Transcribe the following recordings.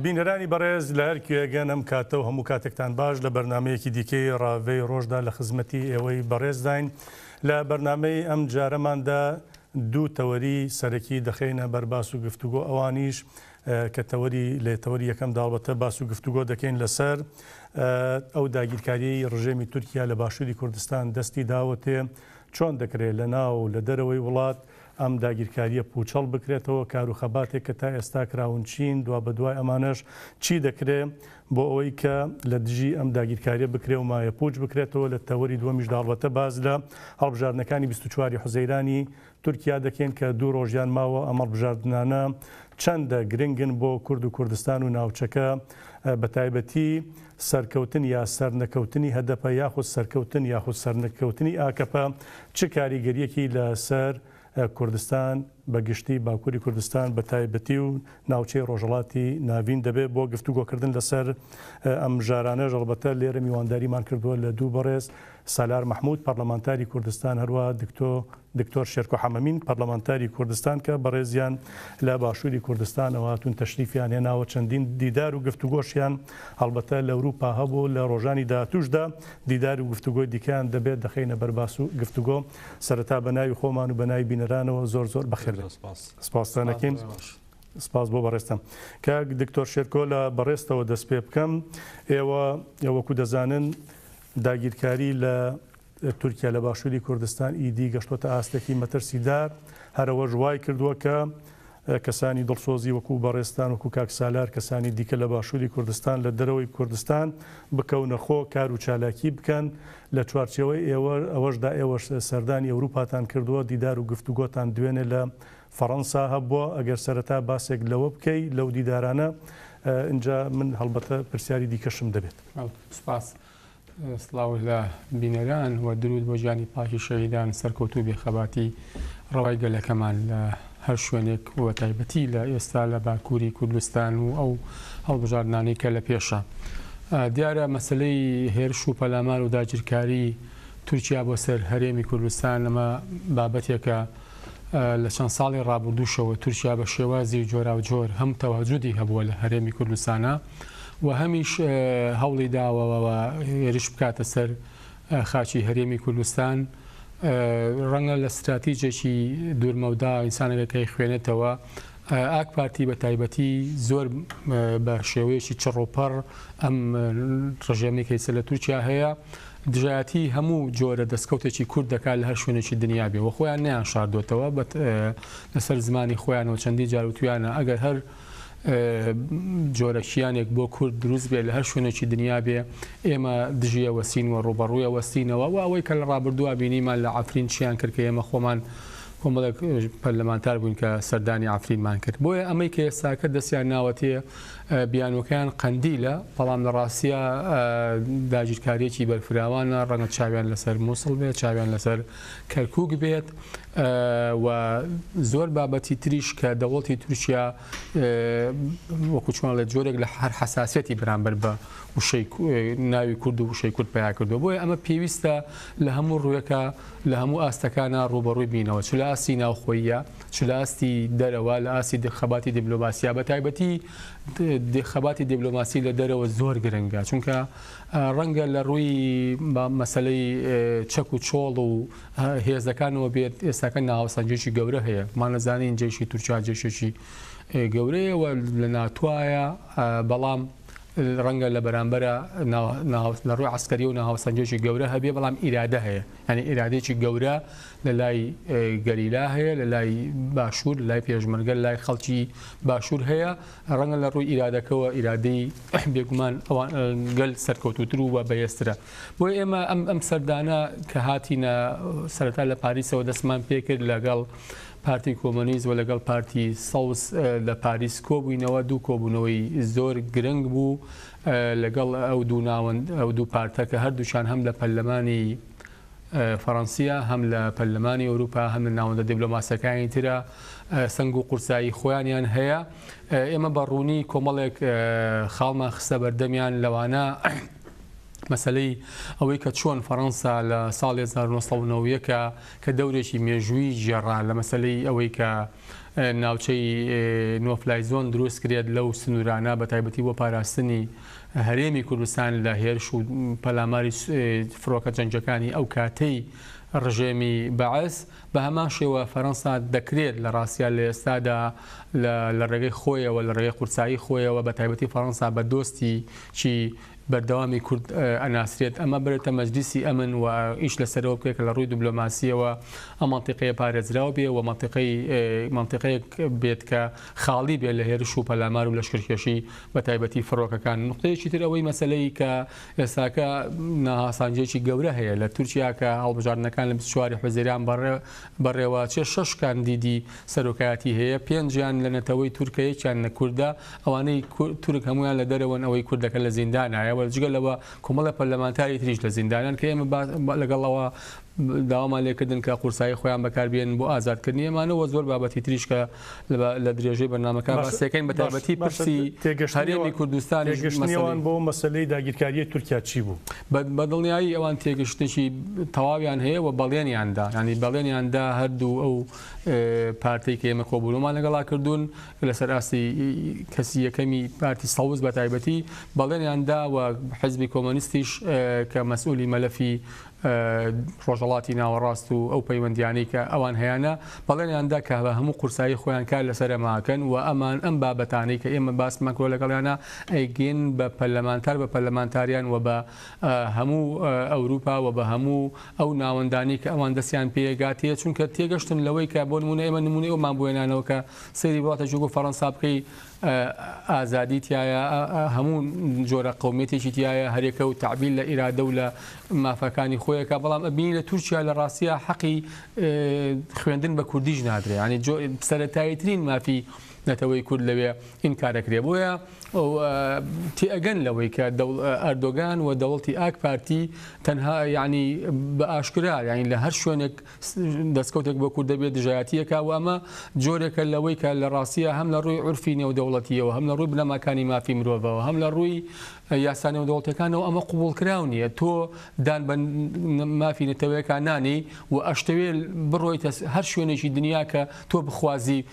بینەرانی بەڕێز لە هەر کوێگەن ئەم کاتە و هەموو کاتێکتان باش لە بەرنمەیەکی دیکەی ڕاوەی ڕۆژدا لە خزمەتی ئێوەی بەڕێزداین لە بەرنمەی ئەم جارەماندا دوو تەوەری سەرەکی دەخینە بەرباس و گفتوگۆ ئەوانیش کە تەوەری یەکەم داڵبەتە باس و گفتوگۆ دەکەین لەسەر ئەو داگیرکاریی ڕژێمی تورکیا لە باشووری کوردستان دەستی داوەتێ چۆن دەکرێت لە ناو لە دەرەوەی وڵات ئەم داگیرکاریە پوچەڵ بکرێتەوە کار و خەباتێک کە تا ئێستا کراون چین دوا بەدوای ئەمانەش چی دەکرێت بۆ ئەوەی کە لە دژی ئەم داگیرکاریە بکرێ و مایە پوچ بکرێتەوە لە تەوەری دووەمیش داڵبەتە باز لە هەڵبژاردنەکانی 24 حوزەیرانی تورکیا دەکەین کە دوو ڕۆژیان ماوە ئەمە هەڵبژاردنانە چەندە گرنگن بۆ کورد و کوردستان و ناوچەکە بە تایبەتی سەرکەوتن یا سەرنەکەوتنی هەدەپە یاخود سەرکەوتن یاخود سەرنەکەوتنی ئاکەپە چ کاریگەریەکی لەسەر کوردستان بەگشتی باکووری کوردستان بە تایبەتی و ناوچەی ڕۆژهڵاتی ناوین دەبێت بۆ گفتوگۆکردن لەسەر ئەم ژارانە ژەڵبەتە لێرە میوانداریمان کردووە لە دوو بەڕێز سالار مەحموود پەرلەمانتاری کوردستان هەروە دکتۆر شێرکۆ حەمەمین پەرلەمانتاری کوردستان کە بەڕێزیان لە باشووری کوردستانەوە هاتوون تەشریفیان هێناوە چەندین دیدار و گفتوگۆشیان هەڵبەتە لە ئەوروپا هەبوو لە ڕۆژانی داهاتووشدا دیدار و گفتوگۆی دیکەیان دەبێت دەخینە بەرباس و گفتوگۆ سەرەتا بە ناوی خۆمان و بە ناوی بینەرانەوە زۆر بەخێر سپاسدانەکەین سپاس بۆ بەڕێستم کە دکتۆر شێرکۆ لە بەڕێستەوە دەست پێ بکەم ئێوەکو دەزانن داگیرکاری لە تورکیا لە باشووری کوردستان ئیدی گەشتۆتە ئاستێکی مەترسیدار هەرەوە ژوای کردووە کە کەسانی دڵسۆزی وەکو بەڕێستان وەکو کاکسالار کەسانی دیکە لە باشووری کوردستان لە دەرەوەی کوردستان بکەونە خۆ کار و چالاکی بکەن لە چوارچەوەی ئەوەشدا ئێوەش سەردانی ئەوروپاتان کردووە دیدار و گفتوگۆتان دوێنێ لە فەڕەنسا هەبووە ئەگەر سەرەتا باسێک لەوە بکەی لەو دیدارانە اینجا من هەڵبەتە پرسیاری دیکەشم دەبێت. سپاس. سڵاو لە بینەران و درود بۆ ژیانی پاشی شەهیدان سەرکەوتوو بێخەباتی ڕەوای گەلەکەمان لە هەر شوێنێک وە تایبەتی لە ئێستا لە باکووری کوردستان و ئەو هەڵبژاردنانەی کە لە پێشە. دیارە مەسلەی هێرش و پەلامار و داگیرکاری تورکیا بۆ سەر هەرێمی کوردستان ئەمە بابەتێکە لە چەند ساڵی ڕابردووشەوە تورکیا بە شێوازی جۆرا و جۆر هەم تەواجودی هەبووە لە هەرێمی کوردستانە و هەمیش هەوڵی داوەوە هێرش بکاتە سەر خاچی هەرێمی کوردستان ڕەنگە لە استراتیجێکی دوورمەودا ئینسانەکەی خوێنێتەوە ئاک پارتی بە تایبەتی زۆر بە شێوەیەکی چڕۆپەڕ ئەم ڕژێمێکی سەر لە تورکیا هەیە دژایەتی هەموو جۆرە دەستکەوتێکی کورد دەکات لە هەر شوێنێکی دنیا بێ و خۆیان نیان شاردوێتەوە لەسەر زمانی خۆیانەوە چەندی جاروتویانە ئەگەر هەر جۆرەکیانێک بۆ کورد دروست بێت لە هەر شوێنێکی دنیا بێ ئێمە دژیە وەسین و ڕوبەڕوویە وەستینەوە و ئەوەی کە لە ڕابردووە بینیمان لە عەفرین چیان کرد کە ئێمە خۆمان کۆمەڵێک پەرلەمانتار بووین کە سەردانی عەفرینمان کرد بۆیە ئەمەی کە ئێستاکە دەستیان ناوەتێ بیانوەکەیان قەندیلە بەڵام لە ڕاستیە داگیرکاریەکی بەرفراوانە ڕەنگە چاویان لەسەر مووسڵ بێت چاویان لەسەر کەرکووک بێت و زۆر بابەتی تریش کە دەوڵەتی تورکیا وەکو چۆن لە جۆرێک لە هەر حساسەتی بەرامبەر بە ناوی کورد و وشەی کورد پیدا کردو بۆیە ئەمە پێویستە لە هەموو ڕوویەکە لە هەموو ئاستەکانە ڕوبەڕووی بینەوە چ لە ئاستی ناوخۆیە چ لە ئاستی دەرەوە لە ئاستی خەباتی دیبلۆماسیە بە تایبەتی خەباتی دیبلۆماسی لە دەرەوە زۆر گرنگە چونکە ڕەنگە لە ڕووی مەسلەی چەک و چۆڵ و هێزەکانەوە بێت ئێستاکە ناوسەنجێکی گەورە هەیە مانەزانین جێشی تورکیا جێشێکی گەورەیەوە لە ناتوایە بەڵام ڕەنگە لە بەرامبەرە لە ڕووی عسکەری و ناهاوسەنجێکی گەورە هەبێ بەڵام ئیرادە هەیە ینی ئیرادێکی گەورە لە لای گەلیلا هەیە لە لای باشوور لای پێشمەرگە لای خەڵکی باشوور هەیە ڕەنگە لە ڕووی ئیرادەکەەوە ئیرادەی بێگومان گەل سەرکەوتوتر و بە بەهێسترە بۆی ئێمە ئەم سەردانە کە هاتینە سەرەتا لە پاریسەوە دەستمان پێکرد لەگەڵ پارتی کۆمۆنیست و لەگەڵ پارتی سەوز لە پاریس کۆبووینەوە دوو کۆبوونەوەی زۆر گرنگ بوو لەگەڵ ئەو دوو پارتەکە هەردووشان هەم لە پەرلەمانی فەڕەنسیا هەم لە پەرلەمانی ئەوروپا هەم لە ناوەندە دیبلۆماسیەکانی ترە سنگ و قورسایی خۆیانیان هەیە ئێمە بەڕوونی کۆمەڵێک خاڵمان خستە بەردەمیان لەوانە مەسلەی ئەوەی کە چۆن فەڕەنسا لە ساڵی 1990 کە دەورێکی مێژووی گێڕا لە مەسلەی ئەوەی کە ناوچەی نۆفلای زۆن دروست کرێت لەو سنوورانە بە تایبەتی بۆ پاراستنی هەرێمی کوردستان لە هێرش و پەلاماری فڕۆکە جەنگەکانی ئەو کاتەی ڕژێمی بەعەس بە هەمان شێوە فەڕەنسا دەکرێت لە ڕاستیان لە ئێستادا لە ڕێگەی خۆیەوە لە ڕێگەی قورسایی خۆیەوە بە تایبەتی فەڕەنسا بە دۆستی چی بەردەوامی کورد ئەناسرێت ئەمە بێتە مەجلیسی ئەمن و ئیش لەسەرەوە بکرێت کە لە ڕووی دیبلۆماسیەوە ئەم مەنتیقەیە پارێزراو بێ و مەنتیقەیەک بێت کە خاڵی بێت لە هێرش و پەلامار و لەشکرکێشی بە تایبەتی فڕۆکەکان. نقطەیەکی تر ئەوەی مەسلەی کە ئێستاکە ناهاسانجێکی گەورە هەیە لە تورکیا کە هەڵبژاردنەکان لە 24 حوزەیران بەڕێوە چێ 6 کاندیدی سەرۆکایەتی هەیە 5 لە نەتەوەی تورکەیەکیان لە کووردە ئەوانەی تورک هەمویان لە دەرەوەن ئەوەی کوردەکە لە زیندانایە جگەلەوە کۆمەڵە پەرلەمانتاری تریش لە زیندانان کە ئێمە لەگەڵەوە داوامان لێکردن کە قورسایی خۆیان بەکاربێن بۆ ئازادکردنی ئەمانەوە زۆر بابەتی تریش کە لە درێژەی بەرنامەکە باسیەکەین بە تایبەتی پرسی هەرێمی کوردستانی گەشتنیەوان بۆ مەسلەی داگیرکاریی تورکیا چی بوو؟ بە دڵنیایی ئەوان تێگەشتێکی تەواویان هەیە و بەڵێنیاندا ینی بەڵێنیاندا هەردوو ئەو پارتەی کە ئێمە کۆبوونەوەمان لەگەڵا کردوون لەسەر ئاستی کەسی یەکەمی پارتی سەوز بە تایبەتی بەڵێنیاندا و حزبی کۆمۆنیستیش کە مەسئولی مەلەفی ڕۆژهەڵاتی ناوەڕاست و ئەو پەیوەندیانەی کە ئەوان هەیەە بەڵێنیاندا کە بە هەموو قورسایی خۆیان کار لەسەر ئەماکەن و ئەمان ئەم بابەتانەی کە ئێمە باسمان کۆ لەگەڵیانە ئەیگەین بە پەرلەمانتار بە پەرلەمانتاریان و بە هەموو ئەوروپا و بە هەموو ئەو ناوەندانی کە ئەوان دەستیان پێگاتێ چونکە تێگەشتن لەوەی کە بۆ نمونە ئێمە نمونەی ئەومان بۆێنانەوە کە سەیری وڵاتە جوگو فەڕەنسا بکەی ئازادی تایە هەموو جۆرە قومێتێکی تایە هەرێکە و تعبیل لە ئیرادە و لە مافەکانی خۆیەکە بەڵام ئەبینی لە تورکیا لە ڕاستیە حەقی خوێندن بە کوردیش نادرێ ینی سەرەتاییترین مافی نەتەوەی کورد لەوێ ئینکارەکرێ بۆیە تێئەگەن لەوەی کە ئەردۆگان و دەوڵەتی ئاک پارتی تەنها ینی بە ئاشکرا یانی لە هەر شوێنێک دەستکەوتێک بۆ کورد دەبێت دژایەتیەکە و ئەمە جۆرێکە لەوەی کە لە ڕاستیە هەم لە ڕووی عورفی نێودەوڵەتیەوە هەم لە ڕووی بنەماکانی مافی مرۆڤەوە هەم لە ڕووی یاسانە و دەوڵەتەکانەوە ئەمە قوبوڵکراو نییە تۆ دان بە مافی نەتەوەیەکان نانی و ئەشتەوێت بڕۆیتە هەر شوێنێکی دنیا کە تۆ بخوازی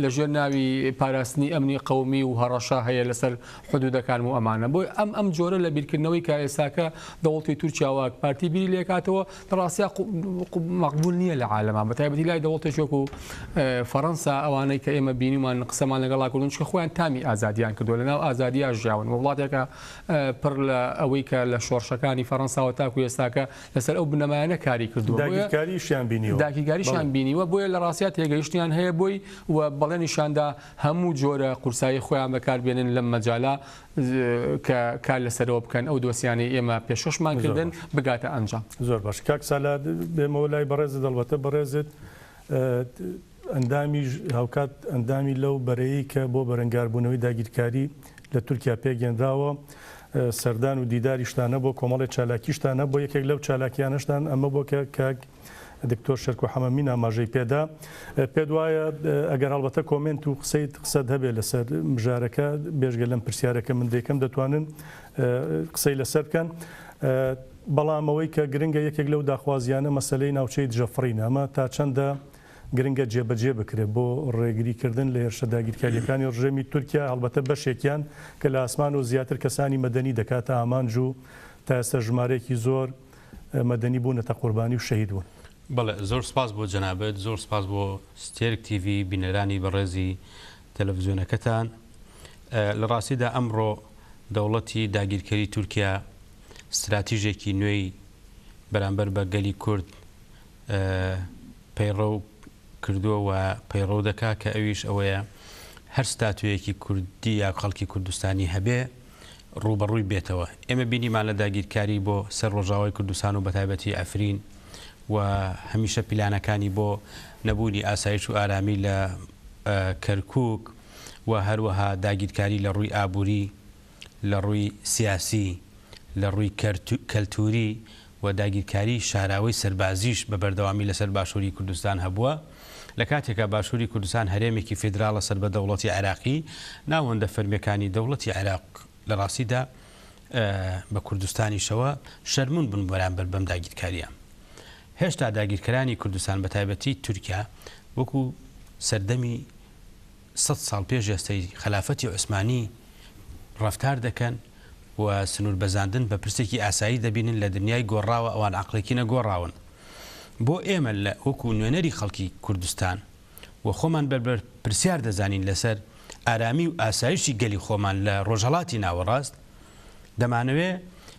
لەژێر ناوی پاراستنی ئەمنی قەومی و هەڕەشا هەیە لەسەر حدودەکان و ئەمانە بۆی ئەم جۆرە لە بیرکردنەوەی کە ئێستاکە دەوڵەتی تورکیاوە پارتی بیری لێکاتەوە ڕاستیا مەقبول نییە لە عالەما بە تایبەتی لای دەوڵەتێک و فەڕەنسا ئەوانەی کە ئێمە بینیمان قسەمان لەگەڵا کردن چکە خۆیان تامی ئازادیان کردووە لەناو ئازادیا ژیاون وڵاتێکە پڕ لە ئەوەی کە لە شۆڕشەکانی فەڕەنساوە تاکو ئێستاکە لەسەر ئەو بنەمایانە کاری کردووە داگیرکاریشیان بینیوە بۆیە لە ڕاستیا تێگەیشتیان هەیە بۆی و بەڵێنیشاندا هەموو جۆرە قورسایی خۆیان بەکاربێنن لەم مەجالا کە کار لەسەرەوە بکەن ئەو دۆسیانەی ئێمە پێشەشمان کردن بگاتە ئەنجام. زۆر باش کاک سالار بێمەوە لای بەڕێزت دەڵبەتە بەڕێزت ئەندامی هاوکات ئەندامی لەو بەرەیە کە بۆ بەرەنگاربوونەوەی داگیرکاری لە تورکیا پێگەێنراوە سەردان و دیداریشتانە بۆ کۆمەڵی چالاکیشتانە بۆ یەکێک لەو چالاکیانشتان ئەمە بۆ کاک دکتۆر شەرک و حەمەمین ئاماژەی پێدا پێ وایە ئەگەر هەڵبەتە کۆمنت و قسەت هەبێت لەسەر مژارەکە بێژگە لەم پرسیارەکە من دەیکەم دەتوانن قسەی لەسەر بکەن بەڵام ئەوەی کە گرنگە یەکێک لەو داخوازیانە مەسلەی ناوچەی دژەفڕینە ئەمە تا چەندە گرنگە جێبەجێ بکرێت بۆ ڕێگریکردن لە هێرشە داگیرکاریەکانی ڕژێمی تورکیا هەڵبەتە بەشێکیان کە لە ئاسمان و زیاتر کەسانی مەدەنی دەکاتە ئامانج و تا ئێستا ژمارەیەکی زۆر مەدەنی بوونەتە قوربانی و شەهید بوون. بەڵێ زۆر سپاس بۆ جەنابەت زۆر سپاس بۆ ستێرک تیڤ بینەرانی بەڕێزی تەلەڤیزیۆنەکەتان لە ڕاستیدا ئەمڕۆ دەوڵەتی داگیرکەری تورکیا استراتیژێکی نوێی بەرامبەر بە گەلی کورد پەیڕە کردووە و پەیڕۆ دەکا کە ئەویش ئەوەیە هەر ستاتویەکی کوردی یا خەڵکی کوردستانی هەبێ ڕوبەڕووی بێتەوە ئێمە بینیمان لە داگیرکاری بۆ سەر ڕۆژاوای کوردستان و بەتایبەتی ئەفرین و هەمیشە پیلانەکانی بۆ نەبوونی ئاسایش و ئارامی لە کەرکووک و هەروەها داگیرکاری لە ڕووی ئابووری لە ڕووی سیاسی لە ڕووی کەلتوری و داگیرکاری شاراوی سەربازیش بە بەردەوامی لەسەر باشووری کوردستان هەبووە لە کاتێکە باشووری کوردستان هەرێمێکی فێدراڵە سەر بە دەوڵەتی عێراقی ناوەندە فەرمیەکانی دەوڵەتی عێراق لە ڕاستیدا بە کوردستانیشەوە شەرمون بن بەرامبەر بەم داگیرکاریە. هێشتا داگیرکەرانی کوردستان بە تایبەتی تورکیا وەکو سەردەمی 100 ساڵ پێش ئێستای خلافەتی عوسمانی ڕفتار دەکەن و سنوور بەزاندن بە پرسێکی ئاسایی دەبینن لە دنیای گۆڕاوە ئەوان عقلێکی نەگۆڕاون. بۆ ئێمە لە وەکو نوێنەری خەڵکی کوردستان و خۆمان بەربەر پرسیار دەزانین لەسەر ئارامی و ئاسایشی گەلی خۆمان لە ڕۆژهەڵاتی ناوەڕاست دەمانەوێ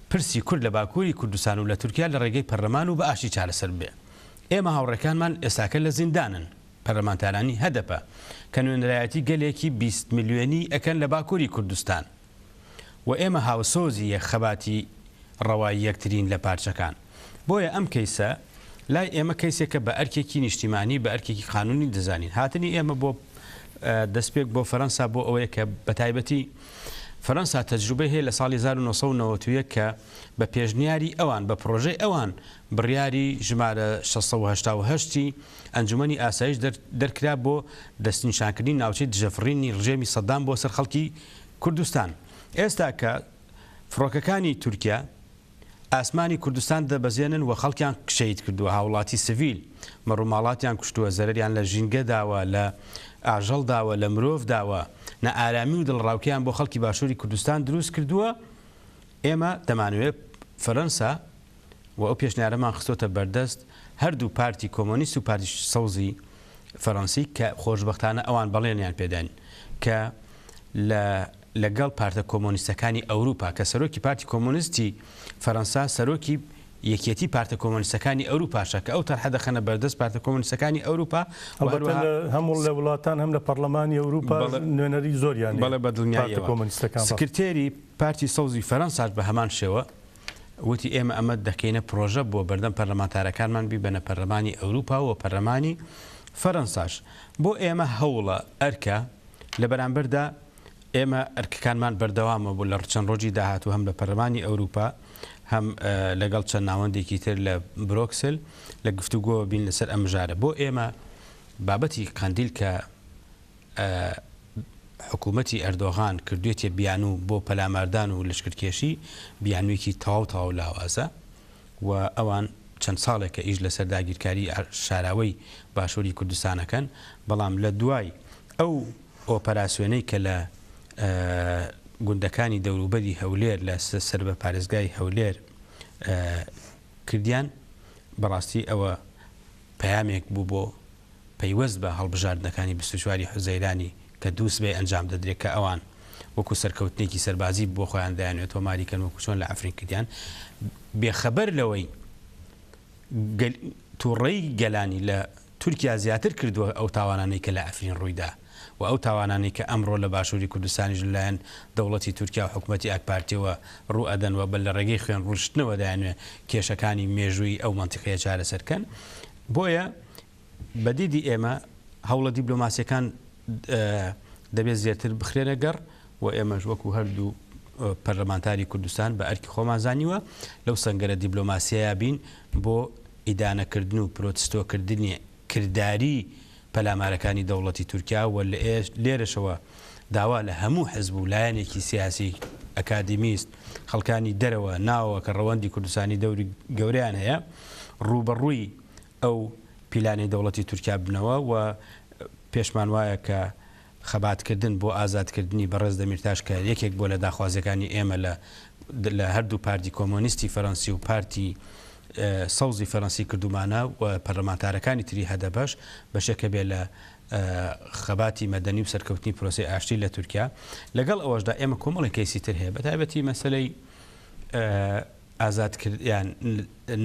پرسی کورد لە باکووری کوردستان و لە تورکیا لە ڕێگەی پەرلەمان و بە ئاشی چارەسەر بێ. ئێمە هاوڕێکانمان ئێستاکە لە زیندانن پەرلەمانتارانی هەدەپە کە نوێنەرایەتی گەلێکی 20 میلیۆنی ئەکەن لە باکووری کوردستان و ئێمە هاوسۆزی یەکخەباتی ڕەوایی یەکترین لە پارچەکان. بۆیە ئەم کەیسە لای ئێمە کەیسێکە بە ئەرکێکی نیشتیمانی بە ئەرکێکی قانونی دەزانین. هاتنی ئێمە بۆ دەستپێک بۆ فەرەنسا بۆ ئەوەیە کە بە تایبەتی فەرەنسا تەجروبەی هەیە لە ساڵی 1990 کە بە پێشنیاری ئەوان بە پرۆژەی ئەوان بڕیاری ژمارە 688 ئەنجومەنی ئاسایش دەرکرا بۆ دەستنیشانکردنی ناوچەی دژەفڕینی ڕژێمی سەدام بۆ سەر خەڵکی کوردستان. ئێستا کە فڕۆکەکانی تورکیا ئاسمانی کوردستان دەبەزێنن و خەڵکیان شەید کردووە، هاوڵاتی سڤیل مەڕووماڵاتیان کوشتووە، زەرەریان لە ژینگە داوە، لە ئاژەڵ داوە، لە مرۆڤ داوە، نەئارامی و دڵڕاوکیان بۆ خەڵکی باشووری کوردستان دروست کردووە. ئێمە دەمانوێت فەرەنسا و ئەو پێشنیارەمان خستۆتە بەردەست هەردوو پارتی کۆمۆنیست و پارتی سەوزی فەڕەنسی کە خۆشبەختانە ئەوان بەڵێنیان پێداین کە لەگەڵ پارتە کۆمۆنیستەکانی ئەوروپا کە سەرۆکی پارتی کۆمۆنیستی فەرەنسا سەرۆکی یەکێتی پارتە کۆمۆنیستەکانی ئەوروپاشە کە ئەو تەرحە دەخەنە بەردەست پارتە کۆمۆنیستەکانی ئەوروپا هەموو لە وڵاتان هەم لە پەرلەمانی ئەوروپا نوێنەری زۆریان بەڵێ بە دڵنیاییەوە. سکرتێری پارتی سەوزی فەرەنساش بە هەمان شێوە وتی ئێمە ئەمە دەکەینە پرۆژە بۆ بەردەم پەرلەمانتارەکانمان بیبەنە پەرلەمانی ئەوروپا و پەرلەمانی فەرەنساش. بۆ ئێمە هەوڵە ئەرکە لە بەرامبەردا ئێمە ئەرکەکانمان بەردەوامە بوو لە چەند ڕۆژی داهاتوو هەم لە پەرلەمانی ئەوروپا هەم لەگەڵ چەند ناوەندێکی تر لە برۆکسل لە گفتوگۆ بین لەسەر ئەمژارە. بۆ ئێمە بابەتی قەندیل کە حکوومەتی ئەردۆغان کردوێتە بیانوو بۆ پەلاماردان و لشکرکێشی بیانوویەکی تەواو لاوازە و ئەوان چەند ساڵێکە ئیش لەسەر داگیرکاری شاراوەی باشووری کوردستانەکەن، بەڵام لە دوای ئەو ئۆپەراسیۆنەی کە لە گوندەکانی دەوروبەری هەولێر لە سەر بە پارێزگای هەولێر کردیان بەڕاستی ئەوە پەیامێک بوو بۆ پەیوەست بە هەڵبژاردنەکانی 24 حوزەیرانی کە دووس بێ ئەنجام دەدرێت کە ئەوان وەکو سەرکەوتنێکی سەربازی بۆ خۆیان دەیانوێت تۆماریکەن وەکو چۆن لە ئەفرین کردیان بێخەبەر لەوەی تووڕێی گەلانی لە تورکیا زیاتر کردووە ئەو تاوانانەی کە لە ئەفرین ڕوویدا و ئەو تاوانانی کە ئەمڕۆ لە باشووری کوردستانیش لەلایەن دەوڵەتی تورکیا و حکوومەتی ئەکپارتیەوە ڕوو ئەدەنوە بە لە ڕێگەی خوێن ڕوشتنەوە دایانوێت کێشەکانی مێژووی ئەو مەنتیقەیە چارەسەرکەن. بۆیە بەدیدی ئێمە هەوڵە دیبلۆماسیەکان دەبێت زیاتر بخرێنە گەڕ و ئێمەش وەکو هەردوو پەرلەمانتاری کوردستان بە ئەرکی خۆمان زانیوە لەو سەنگەرە دیبلۆماسیەیە بین بۆ ئیدانەکردن و پرۆتستۆکردنی کردداری پەلامارەکانی دەوڵەتی تورکیا و لێرەشەوە داوا لە هەموو حزب و لایەنێکی سیاسی ئەکادیمیست خەڵکانی دەرەوە ناوە کە ڕەوەندی کوردستانی دەوری گەورەیان هەیە ڕوبەڕووی ئەو پیلانی دەوڵەتی تورکیا بنەوە و پێشمان وایە کە خەباتکردن بۆ ئازادکردنی بەڕێز دەمیرتاش کە یەکێک بۆ لە داخوازەکانی ئێمە لە هەردوو پارتی کۆمۆنیستی فەڕەنسی و پارتی سەوزی فەڕەنسی کردومانە و پەرلەمانتارەکانی تری هەدەبەش بەشێکە بێ لە خەباتی مەدەنی و سەرکەوتنی پرۆسی ئاشتی لە تورکیا. لەگەڵ ئەوەشدا ئێمە کۆمەڵی کەیسی تر هەیە بە تایبەتی مەسەلەی ئازادکردیان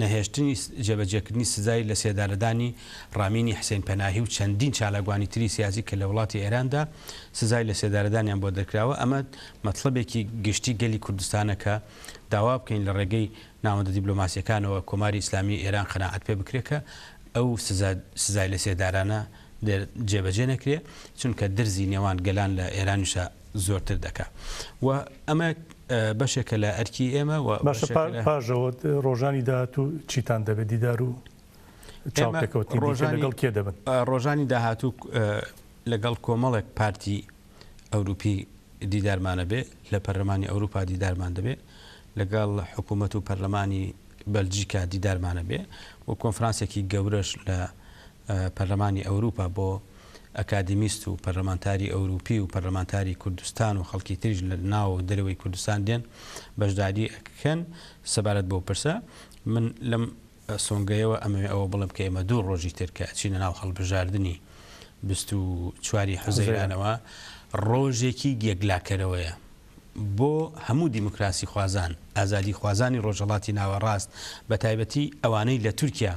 نەهێشتنی جێبەجێکردنی سزای لە سێدارەدانی ڕامینی حسێن پەناهی و چەندین چالاگوانی تری سیاسی کە لە وڵاتی ئێراندا سزای لە سێدارەدانیان بۆ دەکراوە. ئەمە مەطلبێکی گشتی گەلی کوردستانەکە داوا بکەین لە ڕێگەی ناوەندە دیبلۆماسیەکانەوە کۆماری ئیسلامی ئێران قەناعەت پێ بکرێکە ئەو سزای لە سێدارانە جێبەجێ نەکرێ چونکە درزی نێوان گەلان لە ئێرانیشە زۆرتر دەکا و ئەمە بەشێکە لە ئەرکی ئێمە و پاژەوە ڕۆژانی داهاتوو چیتان دەبێت دیدار و چاوپێکەوتنی لەگەڵ کێ دەبن؟ ڕۆژانی داهاتوو لەگەڵ کۆمەڵێک پارتی ئەوروپی دیدارمانە بێ لە پەرلەمانی ئەوروپا دیدارمان دەبێت لەگەڵ حکوومەت و پەرلەمانی بەلجیکا دیدارمانە بێ و کۆنفرانسێکی گەورەش لە پەرلەمانی ئەوروپا بۆ ئەکادمیست و پەرلەمانتاری ئەوروپی و پەرلەمانتاری کوردستان و خەڵکی تریش لە ناو دەرەوەی کوردستان دێن بەشداری ئەکەن سەبارەت بۆ پرسە من لەم سۆنگەیەوە ئەوە بڵم کە ئێمە 2 ڕۆژی ترکە ئەچینە ناو هەڵبژاردننی 24 حوزەیرانەوە ڕۆژێکی گێگلاکەرەوەیە بۆ هەموو دیموکراسی خوازان ئازادی خوازانی ڕۆژهڵاتی ناوەڕاست بە تایبەتی ئەوانەی لە تورکیا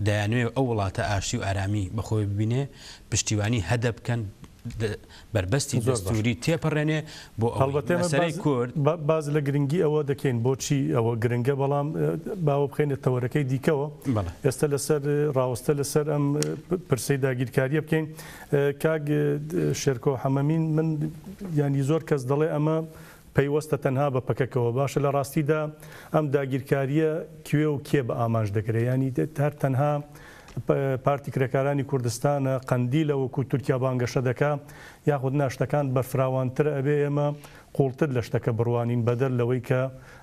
دەیانوێ ئەو وڵاتە ئاشتی و ئارامی بەخۆی ببینێ پشتیوانی هەدە بکەن بربەستی دەستوری تێپەڕێنێ بۆ ئەوەی کورد باز لە گرنگی ئەوە دەکەین بۆچی ئەوە گرنگە بەڵام باوە بخێنێت تەوەرەکەی دیکەوە ئێستا لەسەر ڕاوەستە لەسەر ئەم پرسەی داگیرکاریە بکەین کاک شێرکۆ حەمەمین من ینی زۆر کەس دەڵێ ئەمە پەیوەستە تەنها بە پەکەکەوە باشە لە ڕاستیدا ئەم داگیرکاریە کوێ و کێ بە ئاماژ دەکرێت ینی هەر تەنها پارتی کرێکارانی کوردستانە قەندیلە وەکو تورکیا بانگەشە دەکا یاخود ناشتەکان بەرفراوانتر ئەبێ ئێمە قوڵتر لە شتەکە بڕوانین بەدەر لەوەی کە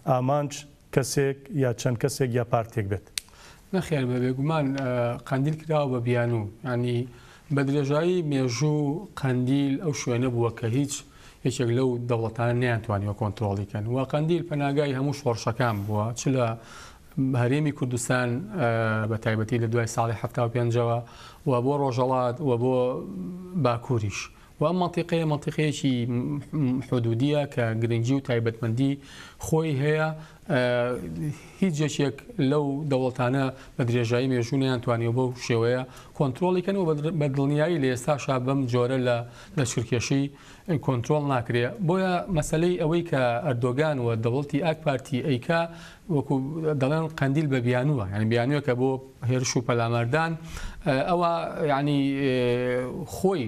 ئامانج کەسێک یا چەند کەسێک یا پارتێک بێت نەخێر بە بێگومان قەندیل کراوە بە بیانوو ینی بە درێژایی مێژوو قەندیل ئەو شوێنە بووە کە هیچ یەکێک لەو دەوڵەتانە نەیانتوانیوە کۆنتترۆڵیکەن و قەندیل پەناگای هەموو شۆڕشەکان بووە چ لە هەرێمی کوردستان بە تایبەتی لە دوای ساڵی 75ەوە و بۆ ڕۆژەڵات و بۆ باکووریش و ئەم منتیقەیەکی حدودیە کە گرنگی و تایبەتمەندی خۆی هەیە هیچ جێشێک لەو دەوڵەتانە بە درێژایی مێژوو نەیانتوانیەوە بەو شێوەیە کۆنتترۆڵیکەن و بە دڵنیایی لە ئێستاشا بەم جۆرە لە شرکێشی کۆنتترۆل ناکرێت بۆیە مەسلەی ئەوەی کە ئەردۆگان و دەوڵەتی ئاک پارتی ئەیکا وەکو دەڵێن قەندیل بە بیانووە یعنی بیانووە کە بۆ هێرش و پەلامەردان ئەوە یعنی خۆی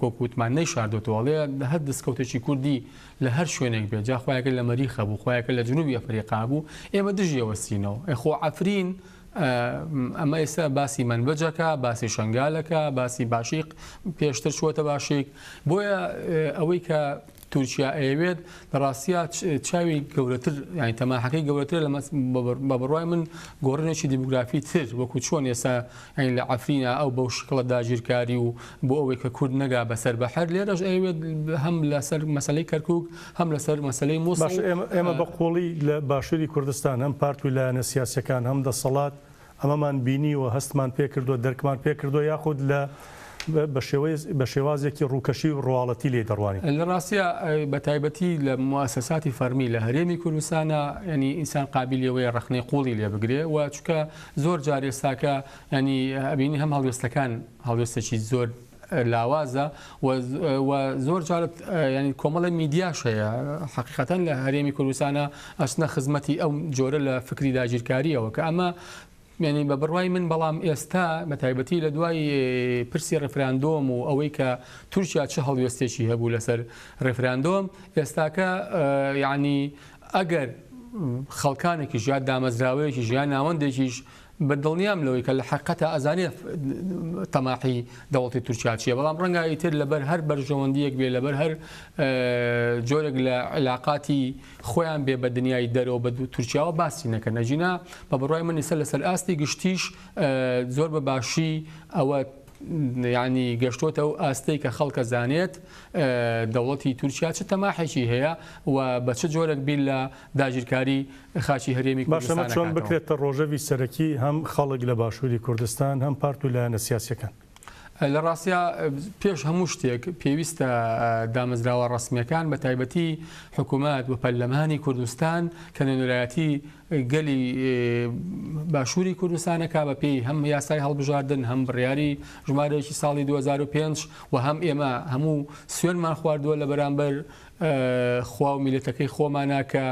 کۆکوتمان نەیشاردۆتەوەڵێ هەر دەستکەوتێکی کوردی لە هەر شوێنێک بێت جا خۆیەکە لە مەریخە بوو خۆیەکە لە جنوبی ئەفریقا بوو ئێمە دژیەوە سینەوە خۆ عەفرین ئەمە ئێستا باسی منبەجەکە باسی شنگالەکە باسی باشیق پێشتر چووەتە باشیق بۆیە ئەوەی کە تورکیا ئەوێت بەڕاستیا چاوی گەورەتر یانی تەماحەکەی گەورەتر بە بڕوای من گۆڕنێکی دیموگرافی تر وەکو چۆن ئێستا لە عەفرینە ئەو بەو شکڵە داگیرکاری و بۆ ئەوەی کە کورد نەگا بەسەر بەحەر لێرەش ئەوێت هەم لەسەر مەسەلەی کەرکووک هەم لەسەر مەسەلەی مووسڵ ئێمە بە قوڵی لە باشووری کوردستان هەم پارت و لایەنە سیاسەکان هەم دەسەڵات ئەمەمان بینی و هەستمان پێ کردو دەرکمان پێ کردو یاخود لە بە شێوازێکی ڕووکەشی و ڕواڵەتی لێ دەڕوانی لە ڕاستە بە تایبەتی لە مواسساتی فەرمی لە هەرێمی کوردستانە ینی ئینسان قابلیەوەی ڕخنەی قوڵی لێ بگرێ و چکە زۆر جار ئێستاکە ینی ئەبینی هەم هەڵوێستەکان هەڵوێستێکی زۆر لاوازە و زۆر جارت ینی کۆمەڵی میدیاش هەیە حقیقەتەن لە هەرێمی کوردستانە ئەچنە خزمەتی ئەو جۆرە لە فکری داگیرکاریەوە کە ئەمە یعنی بە بڕوای من بەڵام ئێستا بە تایبەتی لە دوای پرسی ڕفراندۆم و ئەوەی کە تورکیا چه هەڵوێستێکی هەبوو لەسەر ڕفراندۆم ئێستاکە یعنی ئەگەر خەڵکانێکی ژیان دامەزراوەیەکی ژیان ناوەندێکیش بەدڵنیام لەوەی کە لە حقیقەتە ئەزانێت تەماحی دەوڵەتی تورکیا چیە بەڵام ڕەنگە ئیتر لەبەر هەر بەرژەوەندیەک بێ لەبەر هەر جۆرێک لە علاقاتی خۆیان بێ بە دنیای دەرەوە بە تورکیاوە باسی نەکەن نەجینا بە بڕوای من ئێستا لەسەر ئاستی گشتیش زۆر بە باشی ئەوە یعنی گەشتۆتە و ئاستەی کە خەڵکە زانێت دەوڵەتی تورکیا چه تەماحێکی هەیە و بە چه جۆرێک بیل لە داگیرکاری خاچی هەرێمی کوردستان باشە چۆن بکرێتە ڕۆژەوی سەرەکی هەم خەڵک لە باشووری کوردستان هەم پارت و لایەنە سیاسیەکان لە ڕاستیا پێش هەموو شتێک پێویستە دامەزراوە ڕسمیەکان بە تایبەتی حکوومەت و پەرلەمانی کوردستان کە نوێنەرایەتی گەلی باشووری کوردستانەکە بە پێی هەم یاسای هەڵبژاردن هەم بڕیاری ژمارەیەکی ساڵی 2005 و هەم ئێمە هەموو سوێنمان خواردووە لە بەرامبەر خوا و میلەتەکەی خۆمانە کە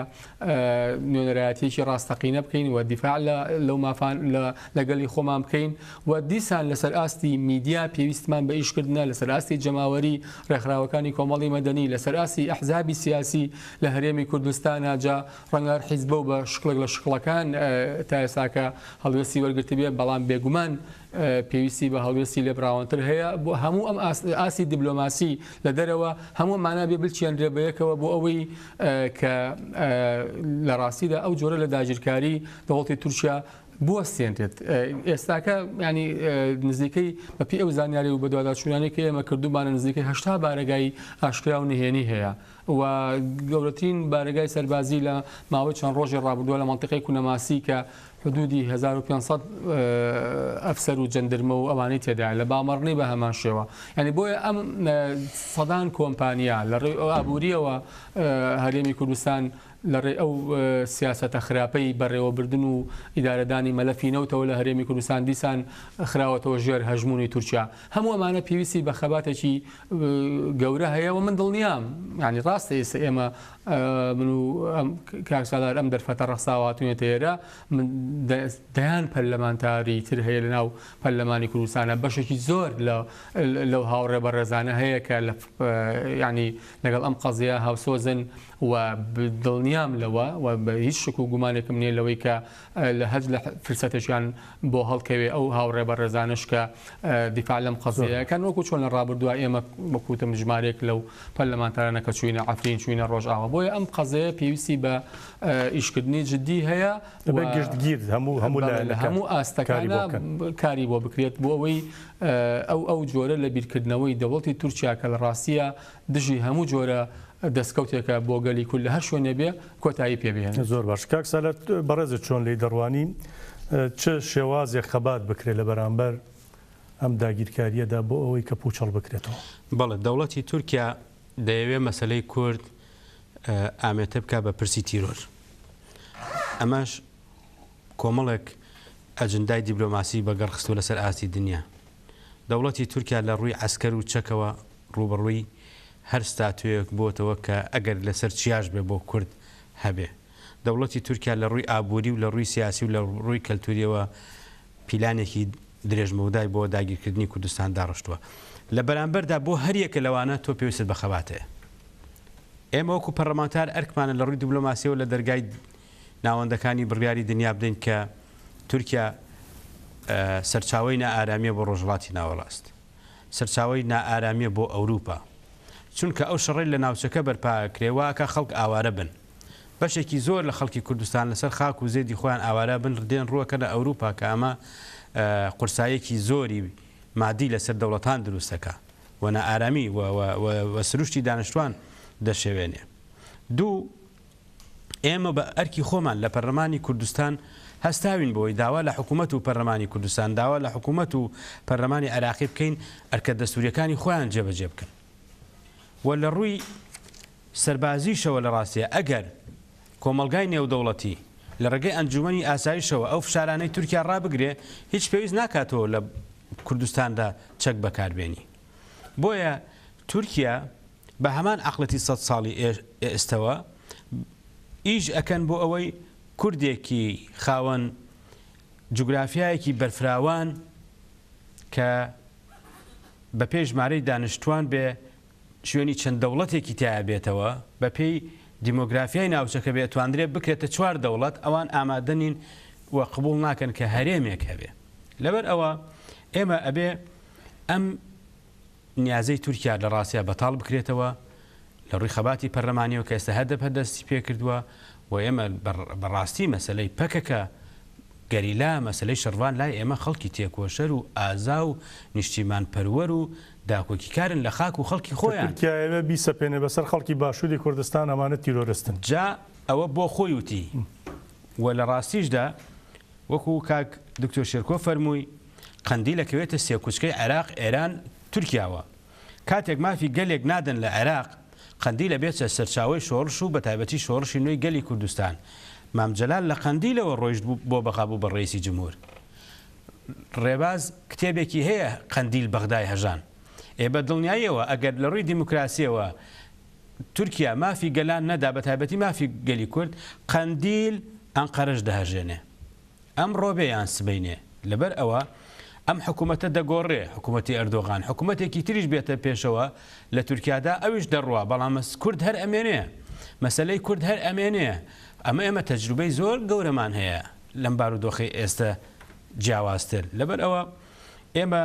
نوێنەرایەتێکی ڕاستەقینە بکەین و دیفاع لەو مافان لەگەلی خۆمان بکەین و دیسان لەسەر ئاستی میدیا پێویستمان بە ئیشکردنە لەسەر ئاستی جەماوەری ڕێکخراوەکانی کۆمەڵی مەدەنی لەسەر ئاستی ئەحزابی سیاسی لە هەرێمی کوردستانە جا ڕەنگە حیزبە و بە شکڵێک لە شقڵەکان تا ئێستاکە هەڵوێستی وەرگرت بێ بەڵام بێگومان پێویستی بە هەڵوێستی لێبراوانتر هەیە بۆ هەموو ئەم ئاسی دیبلۆماسی لە دەرەوە هەموو مانە بێ بچیاندرێ بەیەکەوە بۆ ئەوەی کە لە ڕاستیدا ئەو جۆرە لە داگیرکاری دەوڵەتی تورکیا بوەستێنرێت. ئێستاکە ینی نزیکەی بەپی ئەو زانیاری و بەدواداچوونانی کە ئێمە کردومانە نزیکەی 80 بارگای ئاشکرا و نهێنی هەیە و گەورەترین بارگای سەربازی لە ماوەی چەند ڕۆژی ڕابردووە لە منطقەی کوونەماسی کە حدودی 1500 ئەفسەر و جەندرمە و ئەوانەی تێدایە لە بامەڕنی بە هەمان شێوە. ینی بۆیە ئەم سەدان کۆمپانیا لە ڕێی ئابوووریەوە هەرێمی کوردستان لە ڕێ ئەو سیاسەتە خراپەی بەڕێوەبردن و ئیدارەدانی مەلەفینەوتەوە لە هەرێمی کوردستان دیسان خراوەتەوە ژێر هەژمونی تورکیا. هەموو ئەمانە پێویستی بە خەباتێکی گەورە هەیە و من دڵنیام ینی ڕاستە ئێستا ئێمە من و کاکسالار ئەم دەرفەتە ڕەخساواتونێتە ئێرە دەیان پەرلەمانتاری تر هەیە لە ناو پەرلەمانی کوردستانە بەشێکی زۆر لەو هاوڕێ بەڕێزانە هەیە کە ینی لەگەڵ ئەم قەزیە هاوسۆزن و دڵنیام لەوە و بە هیچ شک و گومانێکم نییە لەوەی کە لە هەج لە فرسەتێکیان بۆ هەڵکەوێ ئەو هاوڕێ بەڕێزانش کە دیفاع لەم قەزیەکان وەکو چۆن لە ڕابردووە ئێمە وەکوتم ژمارێک لەو پەرلەمانتارانە کە چوینە عەفرین چوینە ڕۆژئاوا. بۆیە ئەم قەزەیە پێویستی بە ئیشکردنی جددی هەیە گشتگیر هەموو ئاستەکانە کاری بۆ بکرێت بۆ ئەوەی ئەو جۆرە لە بیرکردنەوەی دەوڵەتی تورکیا کە لە ڕاستیە دژی هەموو جۆرە دەستکەوتێکە بۆ گەلی کول لە هەر شوێنێ بێ کۆتایی پێبێن. زۆر باش کاک سالەت بەڕێزت چۆن لی دەڕوانی چ شێوازێک خەبات بکرێت لە بەرامبەر ئەم داگیرکاریەدا بۆ ئەوەی کە پوچەڵ بکرێتەوە؟ بەڵێ دەوڵەتی تورکیا دەیەوێت مەسەلەی کورد ئامێتە بکە بە پرسی تیرۆر. ئەمەش کۆمەڵێک ئەجندای دیبلۆماسی بەگەڕخستوە لەسەر ئاستی دنیا. دەوڵەتی تورکیا لە ڕووی عەسکەر و چەکەوە ڕوبەڕووی هەر ستاتوێک بۆتەوە کە ئەگەر لەسەر چیاش بێ بۆ کورد هەبێ. دەوڵەتی تورکیا لە ڕووی ئابووری و لە ڕووی سیاسی و لە ڕووی کەلتوریەوە پیلانێکی درێژمەودای بۆ داگیرکردنی کوردستان داڕشتووە. لە بەرامبەردا بۆ هەریەکە لەوانە تۆ پێویست بە خەباتەیە. ئێمە وەکو پەرلەمانتار ئەرکمانە لە ڕووی دیبلۆماسیەوە لە دەرگای ناوەندەکانی بڕیاری دنیا بدەین کە تورکیا سەرچاوەی نائارامیە بۆ ڕۆژهەڵاتی ناوەڕاست، سەرچاوەی نائارامیە بۆ ئەوروپا، چونکە ئەو شەڕی لە ناوچەکە بەرپاکرێوە کە خەڵک ئاوارە بن. بەشێکی زۆر لە خەڵکی کوردستان لەسەر خاک و زێدی خۆیان ئاوارە بن ڕدێن ڕووەکە لە ئەوروپا کە ئەمە قورسایەکی زۆری مادی لەسەر دەوڵەتان دروستەکە و نائارامی و سروشتی دانیشتوان دەشێوێنێ. دوو، ئێمە بە ئەرکی خۆمان لە پەرلەمانی کوردستان هەستاوین بۆی داوا لە حکوومەت و پەرلەمانی کوردستان داوا لە حکوومەت و پەرلەمانی عێراقی بکەین ئەرکە دەستوریەکانی خۆیان جێبەجێ بکەن. و لە ڕووی سەربازیشەوە لە ڕاستیە ئەگەر کۆمەلگای نێودەوڵەتی لە ڕێگەی ئەنجومەنی ئاسایشەوە ئەو فشارانەی تورکیا ڕابگرێ هیچ پێویست ناکاتەوە لە کوردستاندا چەک بەکاربێنی. بۆیە تورکیا بە هەمان عەقڵەتی 100 ساڵی ئێستەوە ئیش ئەکەن بۆ ئەوەی کوردێکی خاوەن جوگرافیایەکی بەرفراوان کە بە پێی ژمارەی دانیشتوان بێ شوێنی چەند دەوڵەتێکی تایە بێتەوە بە پێی دیمۆگرافیای ناوچەکە بێت توانرێت بکرێتە 4 دەوڵەت ئەوان ئامادەنین و قبول ناکەن کە هەرێمێک هەبێ. لەبەر ئەوە ئێمە ئەبێ ئەم نیازەی تورکیا لە ڕاستیە بەتاڵ بکرێتەوە لە ڕووی خەباتی پەرلەمانیەوە کە ئێستا هەدەف هەدەستی پێکردووە و ئێمە بەڕاستی مەسەلەی پەکەکە گەریلا مەسەلەی شەڕوان لای ئێمە خەڵکی تێکۆشەر و ئازا و نیشتیمان پەروەر و داکۆکیکارن لە خاک و خەڵکی خۆیان. تورکیا بیسەپێنێ بەسەر خەڵکی باشووری کوردستان ئەمانە تیرۆرستن. جا ئەوە بۆ خۆی وتی و لە ڕاستیشدا وەکو کاک دکتۆر شێرکۆ فەرمووی قەندیل لەکەوێتە سێکوچکەی عێراق، ئێران، تورکیاوە. کاتێک مافی گەلێک نادەن لە عێراق قەندیلە بێتە سەرچاوی شۆڕش و بە تایبەتی شۆڕشی نوێی گەلی کوردستان. مام جەلال لە قەندیلەوە ڕۆیشت بۆ بەقابوو بە ڕئیسی جمهور. ڕێباز کتێبێکی هەیە قەندیل بەغدای هەژان. بە دڵنیاییەوە ئەگەر لە ڕووی دیموکراسیەوە تورکیا مافی گەلان نەدا بە تایبەتی مافی گەلی کورد قەندیل ئەنقەرەش دەهەژێنێ. ئەم ڕۆبێیان سبەینێ. لەبەر ئەوە ئەم حکوومەتە دەگۆڕێ حکوومەتی ئەردۆغان حکوومەتێکی تریش بێتە پێشەوە لە تورکیادا ئەویش دەڕوا بەڵام کورد هەر ئەمێنێ مەسلەی کورد هەر ئەمێنەیە ئێمە تەجروبەی زۆر گەورەمان هەیە لەم بارودۆخی ئێستا جیاوازتر لەبەر ئەوە ئێمە